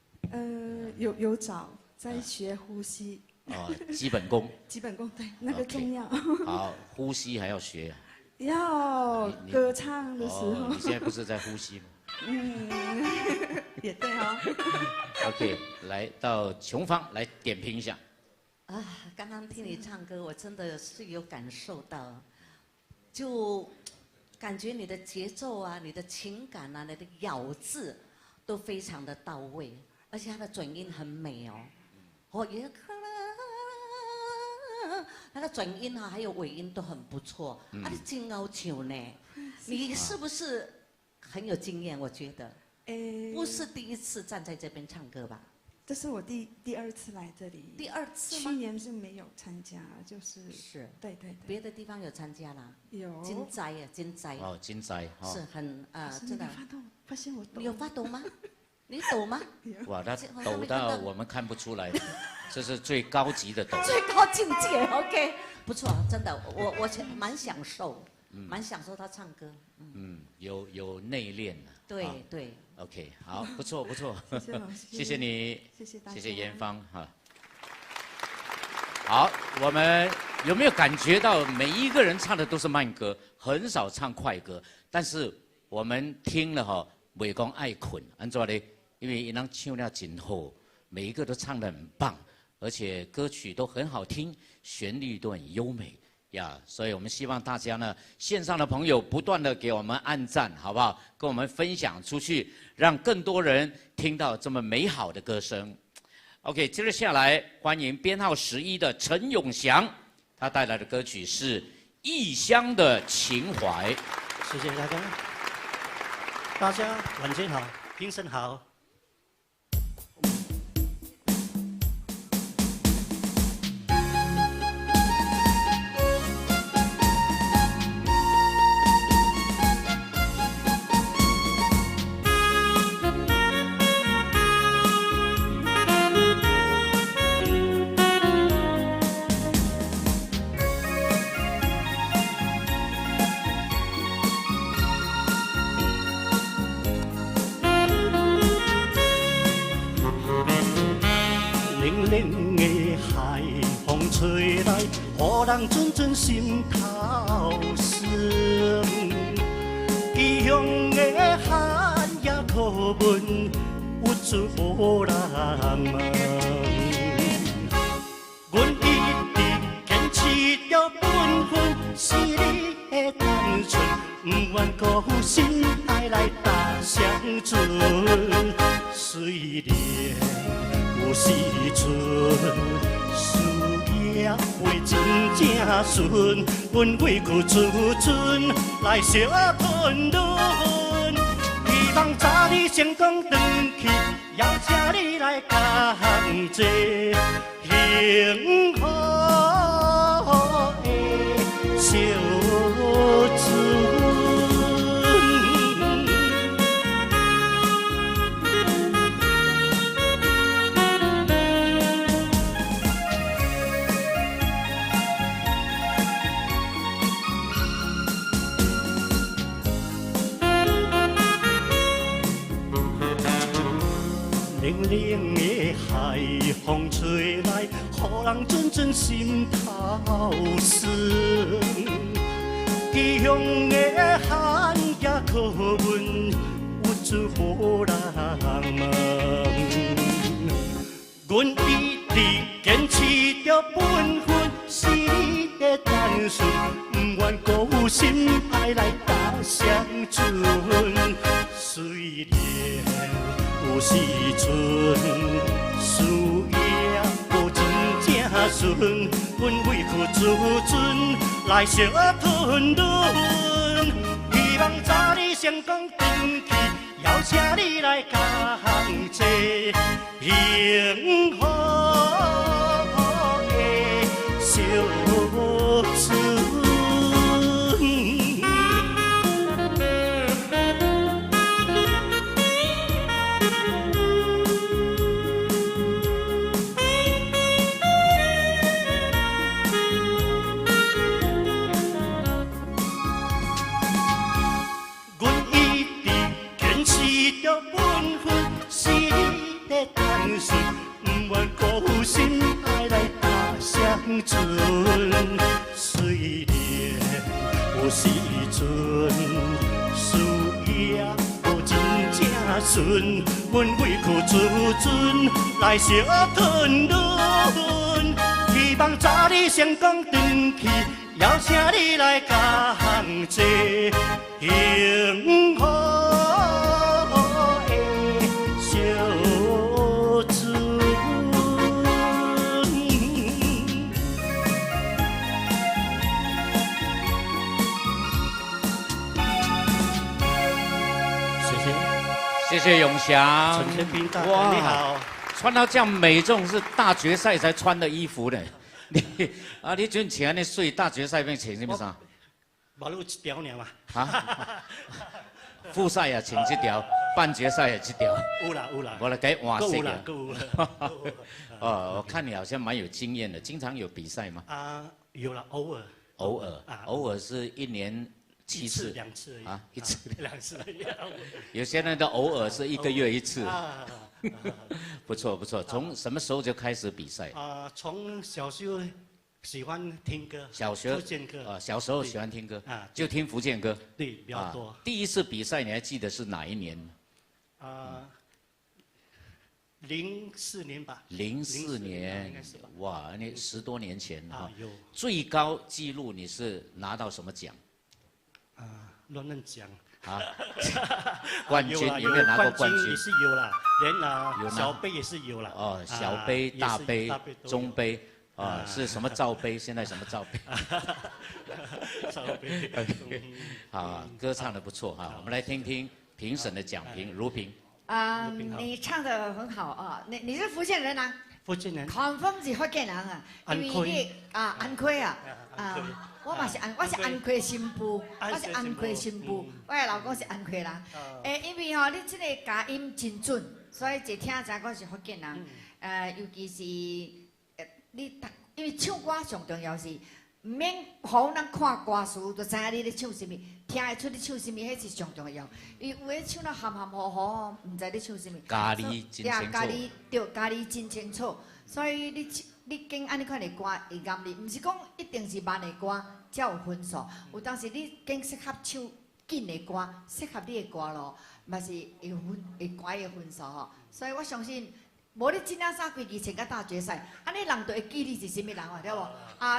有找，在学呼吸。哦，基本功。基本功对，那个重要。好，呼吸还要学。要歌唱的时候。你现在不是在呼吸吗？也对哦。OK， 来到琼芳来点评一下。刚刚听你唱歌，我真的是有感受到，就感觉你的节奏啊、你的情感啊、你的咬字都非常的到位，而且它的转音很美哦。也可能那个转音啊，还有尾音都很不错。你真好唱呢，你是不是很有经验？我觉得，不是第一次站在这边唱歌吧？这是我第二次来这里。第二次吗？去年是没有参加，就是对对对。别的地方有参加啦？有。金斋啊，金斋。哦，金斋。是很真的。发现我抖。你有发抖吗？你抖吗？哇，他抖到我们看不出来，这是最高级的抖。最高境界 ，OK， 不错，真的，我蛮享受，蛮享受他唱歌。有内敛的。对对。OK， 好，不错不错，谢谢老师，谢谢你，谢谢大家，谢谢严芳哈。好，我们有没有感觉到每一个人唱的都是慢歌，很少唱快歌，但是我们听了哈，袂讲爱困，安怎呢？因为人唱了真好，每一个都唱得很棒，而且歌曲都很好听，旋律都很优美。所以我们希望大家呢，线上的朋友不断的给我们按赞，好不好？跟我们分享出去，让更多人听到这么美好的歌声。OK， 接着下来欢迎编号11的陈永祥，他带来的歌曲是《异乡的情怀》。谢谢大家，大家晚上好，评审好。人阵阵心头酸，异乡的寒夜苦闷，有主无人问。阮一直坚持着本分，是你的单纯，不愿辜负心爱来搭相存。虽然有时阵，事业袂真正顺，阮委屈自尊来小吞吞。希望早日成功转去，邀请你来同齐，幸福的小船。冷冷的海风吹来，予人阵阵心头酸。异乡的寒夜可阮有主无人问。阮一直坚持着本分，是你的单纯，不愿辜负心爱来搭相存。虽然有时阵事业无真正顺，阮委屈自尊来小吞吞。希望早日成功转去，邀请你来同齐，幸福的小船。单纯，不愿辜负心爱来搭相存。虽然有时阵事业无真正顺，阮委屈自尊来小吞吞。希望早日成功转去，邀请你来同齐，幸福。谢谢永祥。陈天斌大哥你好，穿到这样美，这种是大决赛才穿的衣服呢。你准请那睡大决赛边请什么啥？马路一条尔嘛。啊？复赛也请这条，半决赛也这条。有啦有啦。我来给换色啦。够啦。哦，我看你好像蛮有经验的，经常有比赛吗？啊，有啦，偶尔。偶尔是一年7次、2次而已啊，1次、2次。有些人的偶尔是1个月1次。不错不错，从什么时候就开始比赛？从小时候喜欢听歌，福建歌。小时候喜欢听歌，就听福建歌。对，比较多。第一次比赛你还记得是哪一年？ 04年吧。04年，哇，那10多年前哈。有。最高纪录你是拿到什么奖？乱任奖。啊。冠军有没有拿过冠军？也是有啦，连小杯也是有啦。哦，小杯、大杯、中杯，啊，是什么罩杯？现在什么罩杯？罩杯。啊，歌唱得不错哈，我们来听听评审的讲评，如评。 你唱得很好啊！你是福建人啊？福建人。confirm 是福建人啊，因为你安徽啊，我嘛是我是安徽新妇，我是安徽新妇，我的老公是安徽人。因为吼你这个假音真准，所以一听知我是福建人。尤其是你因为唱歌上重要是。 唔免互咱看歌词，就知影你咧唱什么，听会出你唱什么，迄是上重要。因为有诶唱得含含糊糊，唔知你唱什么。家己真清楚。家己真清楚。所以你经安尼款的歌会啱你，唔是讲一定是慢的歌才有分数。有当时你经适合唱紧的歌，适合你的歌咯，嘛是会乖的分数吼。所以我相信。 无你真领衫规矩穿到大决赛，安尼人就会记你是啥物人啊，对无？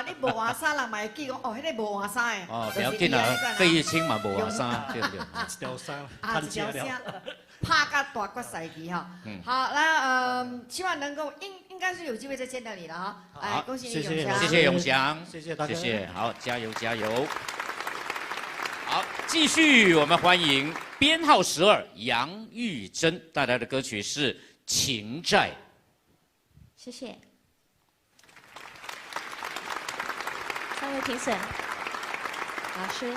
你无换衫，人嘛会记讲哦，迄个无换衫的。哦，不要紧啊，费玉清嘛无换衫，对不对？一条衫，一条衫。拍个大决赛期哈。好，那希望能够应该是有机会再见到你了哈。哎，恭喜你永祥。谢谢永祥，谢谢大家，谢谢，好，加油加油。好，继续我们欢迎编号12杨玉珍带来的歌曲是《情债》。谢谢。三位评审，老师。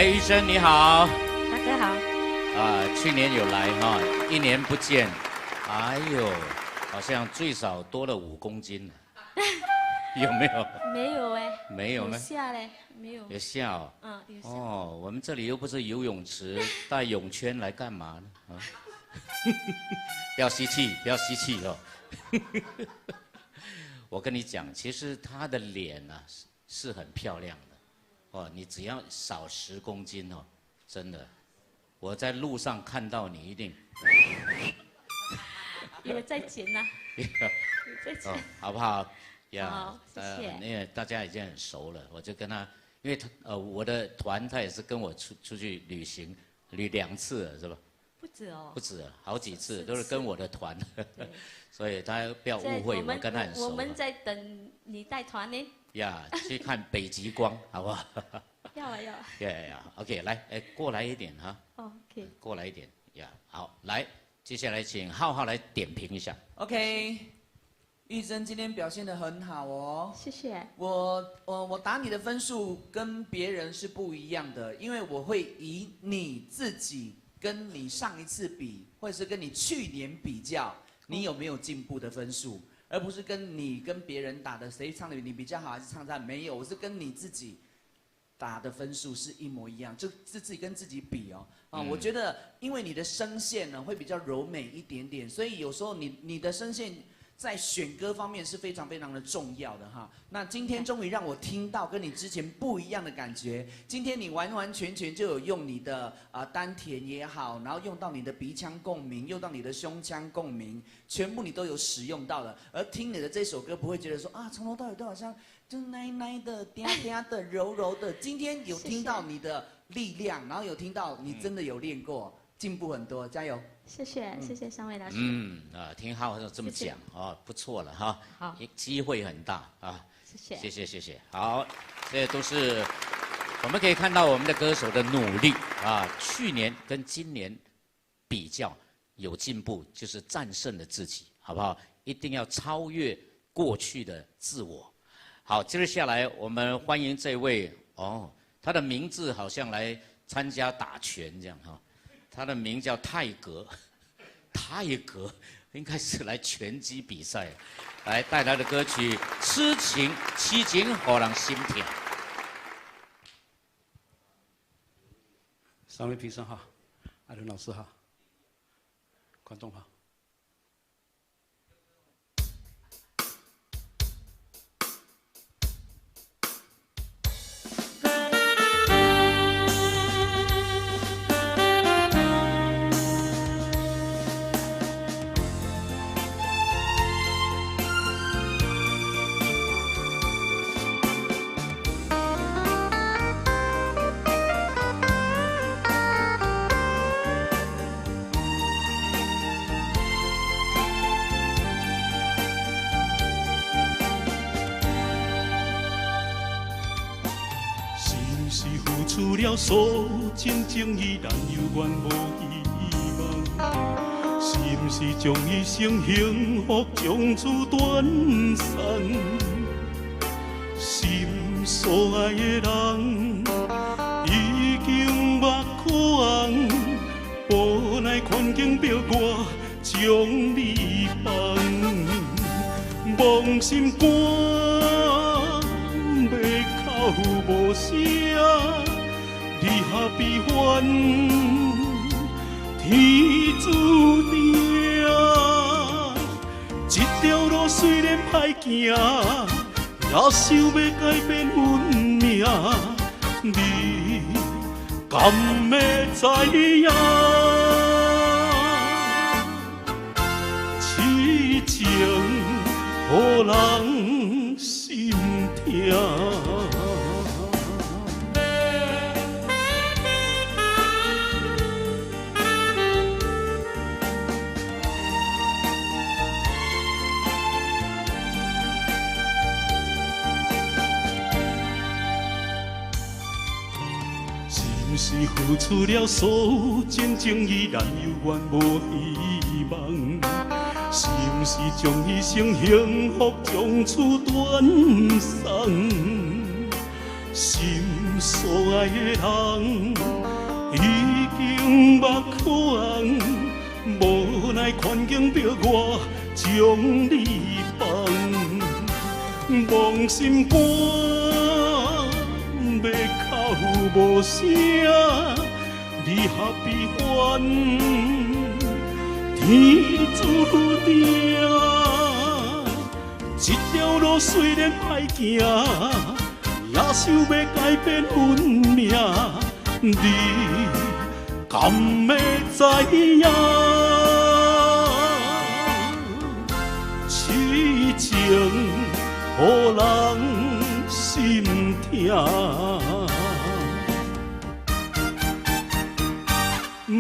玉珍你好，大哥好。去年有来哈，1年不见，哎呦，好像最少多了5公斤，有没有？没有哎。没有吗？有下嘞，没有。有下哦。嗯，有下。哦，我们这里又不是游泳池，带泳圈来干嘛呢？啊，不要吸气，不要吸气哦。我跟你讲，其实她的脸呢是很漂亮的。哦，你只要少10公斤哦，真的，我在路上看到你一定有在减呐，有在减，好不好？呀，谢谢。因为大家已经很熟了，我就跟他，因为我的团他也是跟我出去旅行，旅2次了，是吧？不止哦。不止，好几次都是跟我的团，所以他不要误会，我跟他很熟。我们在等你带团呢。呀，去看北极光，好不好？要啊要啊。呀 ，OK， 来，过来一点哈。OK。过来一点，呀，好，来，接下来请浩浩来点评一下。OK。玉珍今天表现得很好哦，谢谢。我打你的分数跟别人是不一样的，因为我会以你自己跟你上一次比，或者是跟你去年比较，你有没有进步的分数，而不是跟别人打的谁唱的你比较好还是唱差没有，我是跟你自己打的分数是一模一样，就是自己跟自己比哦。我觉得因为你的声线呢会比较柔美一点点，所以有时候你的声线在选歌方面是非常非常的重要的哈。那今天终于让我听到跟你之前不一样的感觉。今天你完完全全就有用你的丹田也好，然后用到你的鼻腔共鸣，用到你的胸腔共鸣，全部你都有使用到的。而听你的这首歌不会觉得说啊，从头到尾都好像就奶奶的、嗲嗲的、柔柔的。今天有听到你的力量，然后有听到你真的有练过，进步很多，加油！谢谢，谢谢3位老师。听浩这么讲啊，不错了哈。好，机会很大啊。谢谢，谢谢。好，这都是我们可以看到我们的歌手的努力啊。去年跟今年比较有进步，就是战胜了自己，好不好？一定要超越过去的自我。好，接着下来我们欢迎这位他的名字好像来参加打拳这样哈。他的名叫泰格，泰格应该是来拳击比赛，来带来的歌曲《痴情痴情予人心痛》。3位评审好，艾伦老师好，观众好。除了所真情依然犹原无希望，是毋是将一生幸福从此断送？心所爱的人已经目眶，无奈环境逼我将你放，梦心肝要哭无声。离合悲欢，天注定。这条路虽然歹行，也想要改变运命。你敢要知影？痴情予人心痛。是付出了所有真情，依然犹原无希望。是毋是将一生幸福从此断送？心所爱的人已经目眶，无奈环境逼我将你放，梦心肝。要哭无声，离合悲欢，天注定。这条路虽然歹行，也想要改变运命。你敢要知影？痴情予予人心痛。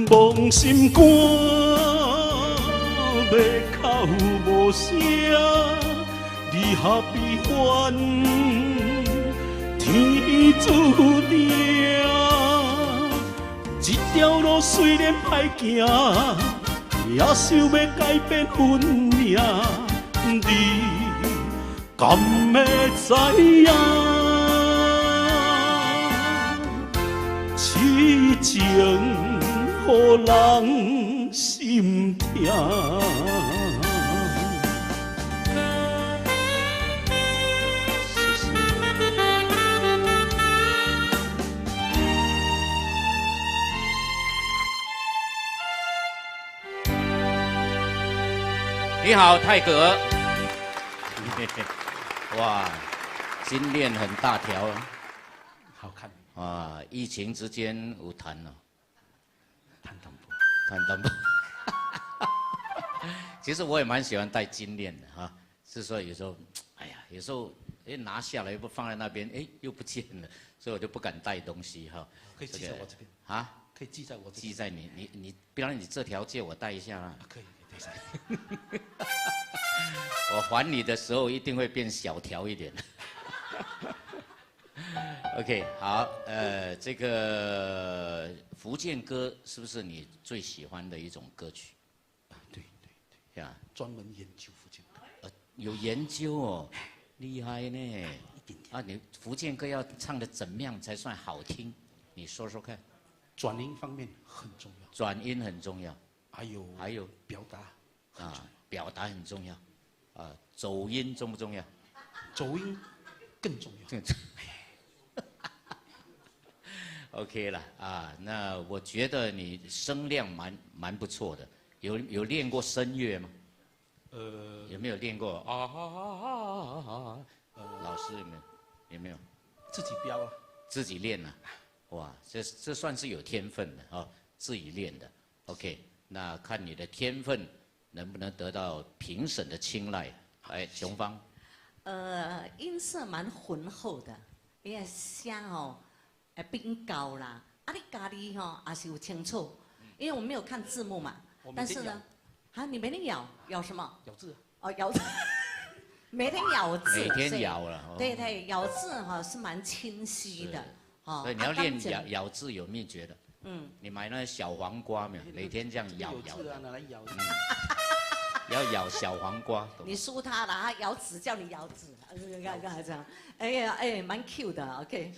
望心肝，要口无声，离合悲欢，天注定。这条路虽然歹行，也想要改变运命，你敢会知影？痴情。予人心痛。你好，泰格。哇，金链很大条啊，好看。啊，疫情之间有谈了。谈淡薄，其实我也蛮喜欢戴金链的哈，是说有时候，哎呀，有时候拿下来不放在那边，又不见了，所以我就不敢带东西哈。可以寄在我这边啊？可以寄在我这边。寄在你，比方你这条借我带一下啦。可以，等一下。我还你的时候一定会变小条一点。OK， 好，这个福建歌是不是你最喜欢的一种歌曲？对，呀，专门研究福建歌。有研究哦，厉害呢。一点点啊，你福建歌要唱的怎么样才算好听？你说说看。转音方面很重要。转音很重要。还有表达啊，表达很重要。啊，走音重不重要？走音更重要。OK 了啊，那我觉得你声量蛮不错的，有练过声乐吗？有没有练过老师有没有？自己标啊。自己练啊，哇，这算是有天分的啊，自己练的。OK， 那看你的天分能不能得到评审的青睐？哎，琼芳。音色蛮浑厚的，你的声哦。变高啦，啊，你家里吼也是有清楚，因为我没有看字幕嘛。但是呢，啊，你每天咬什么？咬字。哦，咬字，每天咬字。每天咬了。对，咬字哈是蛮清晰的。哦。对，你要练咬字有秘诀的。你买那小黄瓜没有？每天这样咬。拿来咬。要咬小黄瓜。你输他了，他咬纸叫你咬纸，看这样。哎呀，蛮 Q 的 ，OK，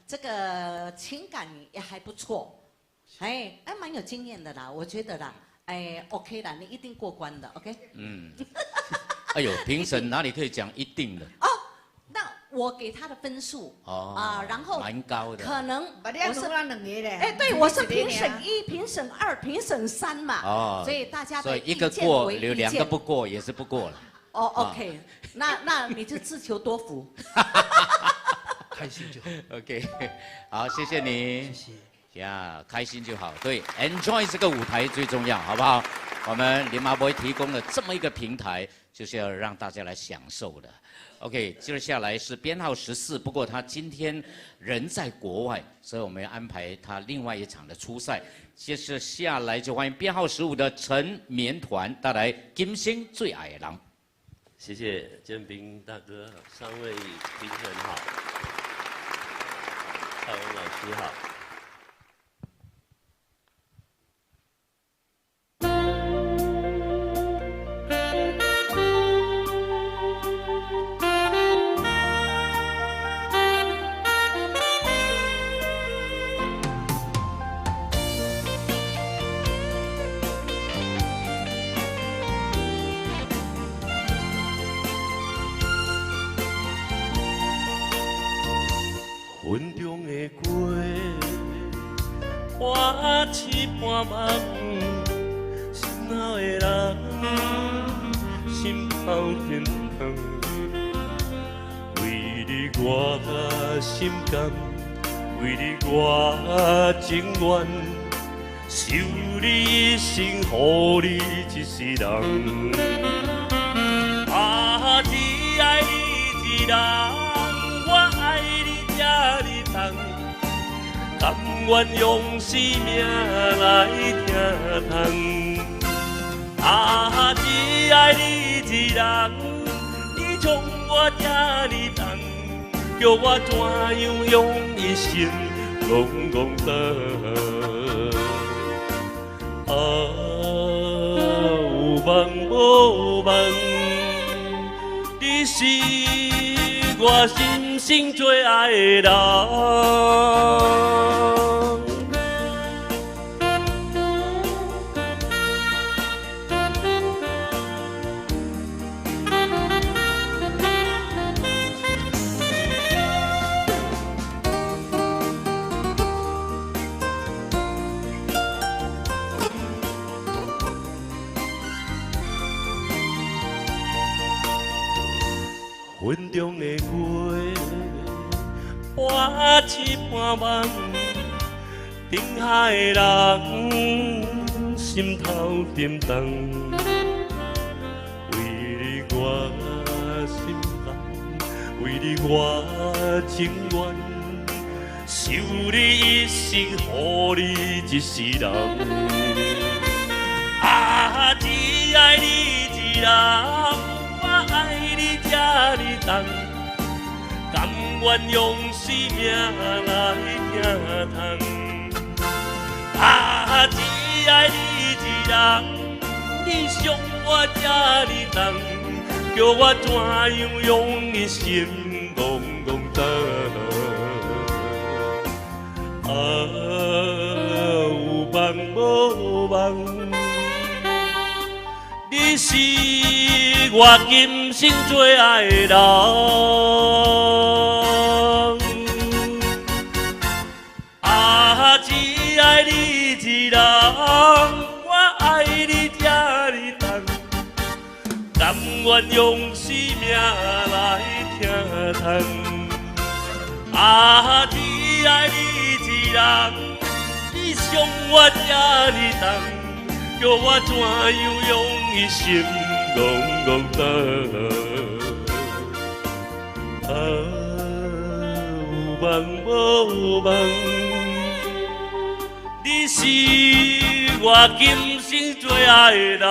这个情感也还不错，蛮有经验的啦，我觉得啦，OK 啦，你一定过关的 ，OK。哎呦，评审哪里可以讲一定的？哦，那我给他的分数然后蛮高的，可能我是对，我是评审1、评审2、评审3嘛，所以大家的一个过，有2个不过也是不过了。OK， 那你就自求多福。开心就好。OK， 好，谢谢你。谢谢。呀，开心就好。对 ，enjoy 这个舞台最重要，好不好？我们林麻伯提供了这么一个平台，就是要让大家来享受的。OK， 接下来是编号14，不过他今天人在国外，所以我们要安排他另外一场的初赛。接着下来就欢迎编号15的陈绵团带来《金星最爱的人》。谢谢建斌大哥，3位评审好，蔡文老师好。云中的月，我痴半梦，心头的人，心头甜疼。为你我心甘，为你我情愿，受你一生，护你一世人。啊，只爱你。人，我爱你这呢重，甘愿用生命来听痛。啊，只爱你一人，你从我这呢重，叫我怎样用一生戆戆等？啊，有梦无梦，你是我心声最爱的人。云中的月，半痴半梦，定海的人心头沉重。为你我心甘，为你我情愿，守你一生，予你一世人。啊，只爱你一人。爱你这呢重，甘愿用生命来听痛。啊，只爱你一人，你伤我这呢重，叫我怎样用一生戆戆等？啊，有梦无梦，你是我今生最爱的人。啊，只爱你一人，我爱你这呢重，甘愿用生命来听痛。啊，只爱你一人，你伤我这呢重，叫我怎样用一生戆戆等？啊，有梦无梦，你是我今生最爱的人。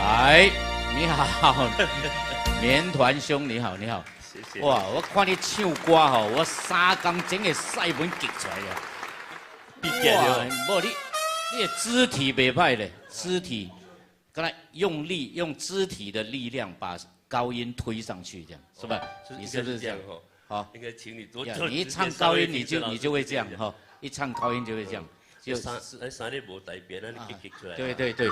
哎，你好，棉团兄，你好，你好。谢谢。哇，我看你唱歌吼，我3天整个赛文激出来了。哇，无你的肢体袂歹咧，肢体，刚才用力用肢体的力量把高音推上去，这样是吧？你是不是这样？好，应该请你多。你一唱高音，你就会这样哈，一唱高音就会这样。就三日无大便，咱激激出来。对对对，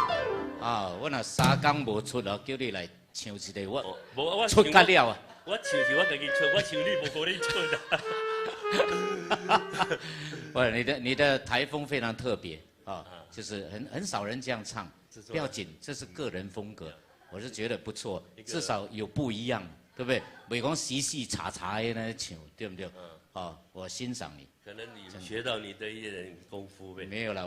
啊，我若3天无出了，叫你来唱一个，我出得了啊！我唱是我自己唱，我唱你无可能唱的。不，你的台风非常特别啊，就是很少人这样唱，不要紧，这是个人风格，我是觉得不错，至少有不一样，对不对？袂讲死死叉叉的那唱，对不对？哦，我欣赏你。可能你学到你的一点功夫呗。没有啦，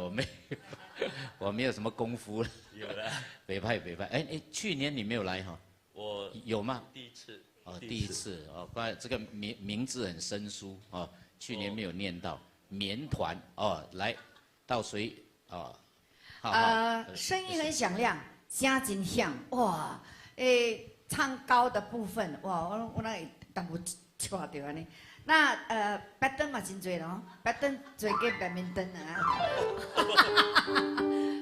我没有什么功夫了。有了。北派。哎，去年你没有来哈？我有吗？第一次。哦，第一次哦，关这个名字很生疏哦，去年没有念到。棉团哦，来倒水哦。声音很响亮，声真响哇！唱高的部分哇，我那淡薄错掉安尼。那白灯嘛真多咯，白灯做个白面灯啊，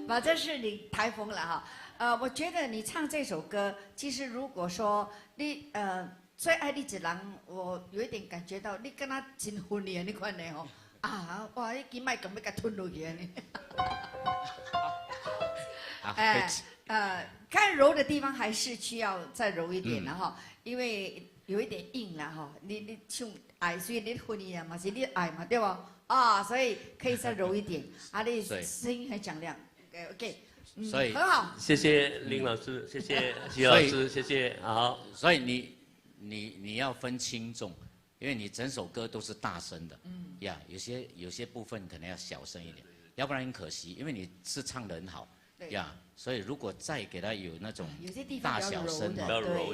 反正是你台风了哈。我觉得你唱这首歌，其实如果说你最爱你一人，我有一点感觉到你跟他真婚的，你看呢吼啊，哇，你今麦咁要甲吞落去呢。该柔的地方还是需要再柔一点的哈，因为有一点硬了哈。你唱爱，所以你婚姻啊嘛是你爱嘛，对不？啊，所以可以再柔一点。啊，你声音很响亮 ，OK， 所以很好。谢谢林老师，谢谢徐老师，谢谢。好，所以你要分轻重，因为你整首歌都是大声的，呀，有些部分可能要小声一点，要不然很可惜，因为你是唱得很好，呀，所以如果再给他有那种大小声的，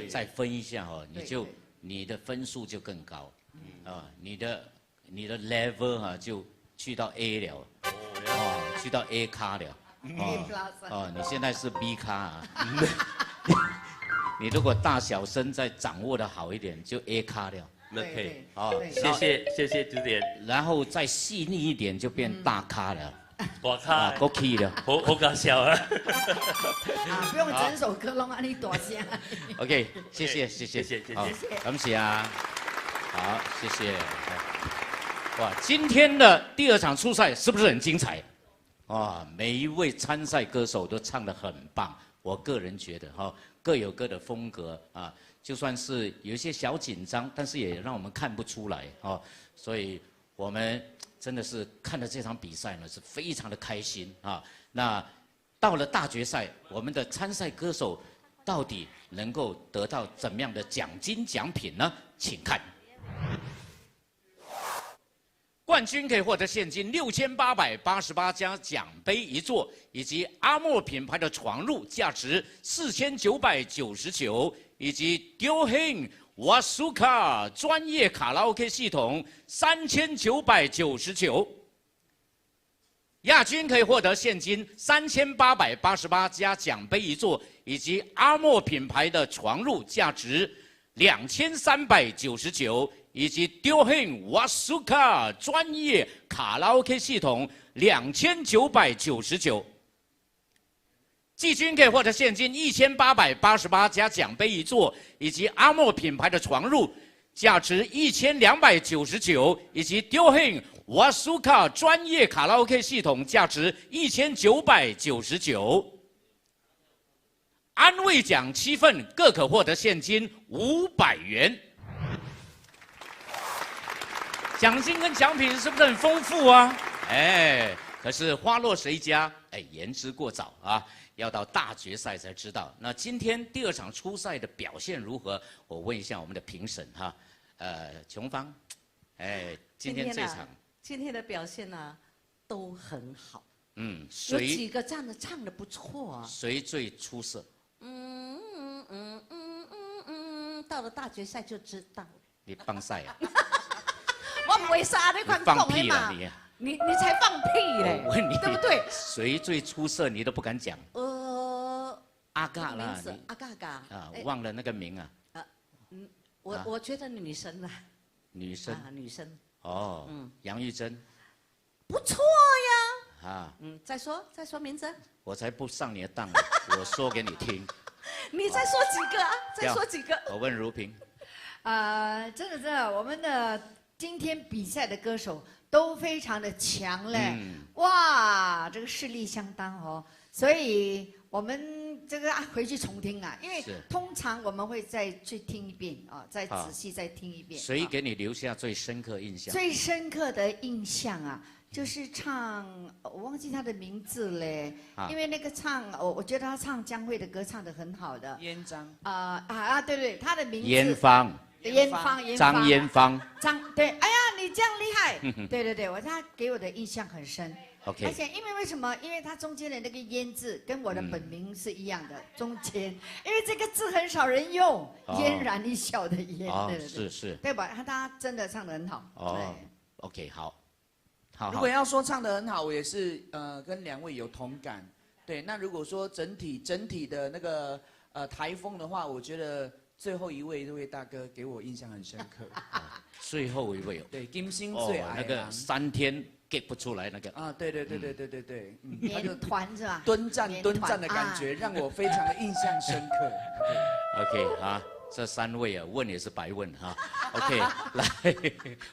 再分一下哦，你的分数就更高，你的 level 哈就去到 A 了，去到 A 咖了，你现在是 B 咖啊。你如果大小声再掌握的好一点，就 A 咖了。那可以，好，谢谢指点。然后再细腻一点，就变大咖了。大咖，够 key 了，好搞笑啊！不用整首歌弄安尼大声。OK， 谢谢，感谢啊，好，谢谢。哇，今天的第2场初赛是不是很精彩？哇，每一位参赛歌手都唱得很棒，我个人觉得哈。各有各的风格啊，就算是有一些小紧张，但是也让我们看不出来哦。所以我们真的是看了这场比赛呢，是非常的开心啊。那到了大决赛，我们的参赛歌手到底能够得到怎么样的奖金奖品呢？请看。冠军可以获得现金6888加奖杯1座，以及阿莫品牌的床褥价值4999，以及丢亨瓦苏卡专业卡拉 OK 系统3999。亚军可以获得现金3888加奖杯1座，以及阿莫品牌的床褥价值2399。以及丢亨瓦苏卡专业卡拉 OK 系统2999，季军可以获得现金1888加奖杯1座，以及阿莫品牌的床褥价值1299，以及丢亨瓦苏卡专业卡拉 OK 系统价值1999。安慰奖7份，各可获得现金500元。奖金跟奖品是不是很丰富啊？哎，可是花落谁家？哎，言之过早啊，要到大决赛才知道。那今天第2场初赛的表现如何？我问一下我们的评审哈，琼芳，哎，今天这场，今天的表现呢都很好，有几个唱的不错啊。谁最出色？到了大决赛就知道。你放赛啊？我不会杀那款放屁了你才放屁嘞！我问你，对不对？谁最出色？你都不敢讲。阿嘎啦，阿嘎啊，忘了那个名啊。我觉得女生啦。女生。女生。哦。杨玉珍。不错呀。啊。再说名字。我才不上你的当，我说给你听。你再说几个啊？再说几个。我问如萍。真的，我们的。今天比赛的歌手都非常的强嘞，哇，这个势力相当哦，所以我们这个回去重听啊，因为通常我们会再去听一遍啊，再仔细再听一遍。谁给你留下最深刻印象？最深刻的印象啊，就是唱我忘记他的名字嘞，因为那个我觉得他唱江蕙的歌唱得很好的。燕章。对，他的名字。燕芳。张燕芳，对，哎呀，你这样厉害，对，他给我的印象很深。OK， 而且因为什么？因为他中间的那个燕字跟我的本名是一样的，中间，因为这个字很少人用，嫣然一笑的嫣，是，对吧？他真的唱得很好。OK， 好。如果要说唱得很好，我也是跟2位有同感。对，那如果说整体的那个台风的话，我觉得。最后一位这位大哥给我印象很深刻。最后一位对，金星最矮那个3天 get 不出来那个。对，面团是吧？蹲站的感觉让我非常的印象深刻。OK 啊，这3位啊问也是白问哈。OK， 来，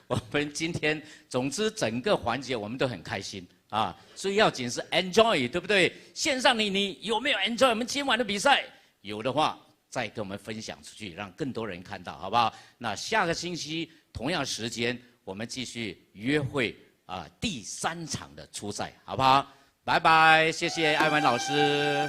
我们今天总之整个环节我们都很开心啊，最要紧是 enjoy， 对不对？线上你有没有 enjoy 我们今晚的比赛？有的话。再跟我们分享出去，让更多人看到，好不好？那下个星期同样时间，我们继续约会第3场的初赛，好不好？拜拜，谢谢艾文老师。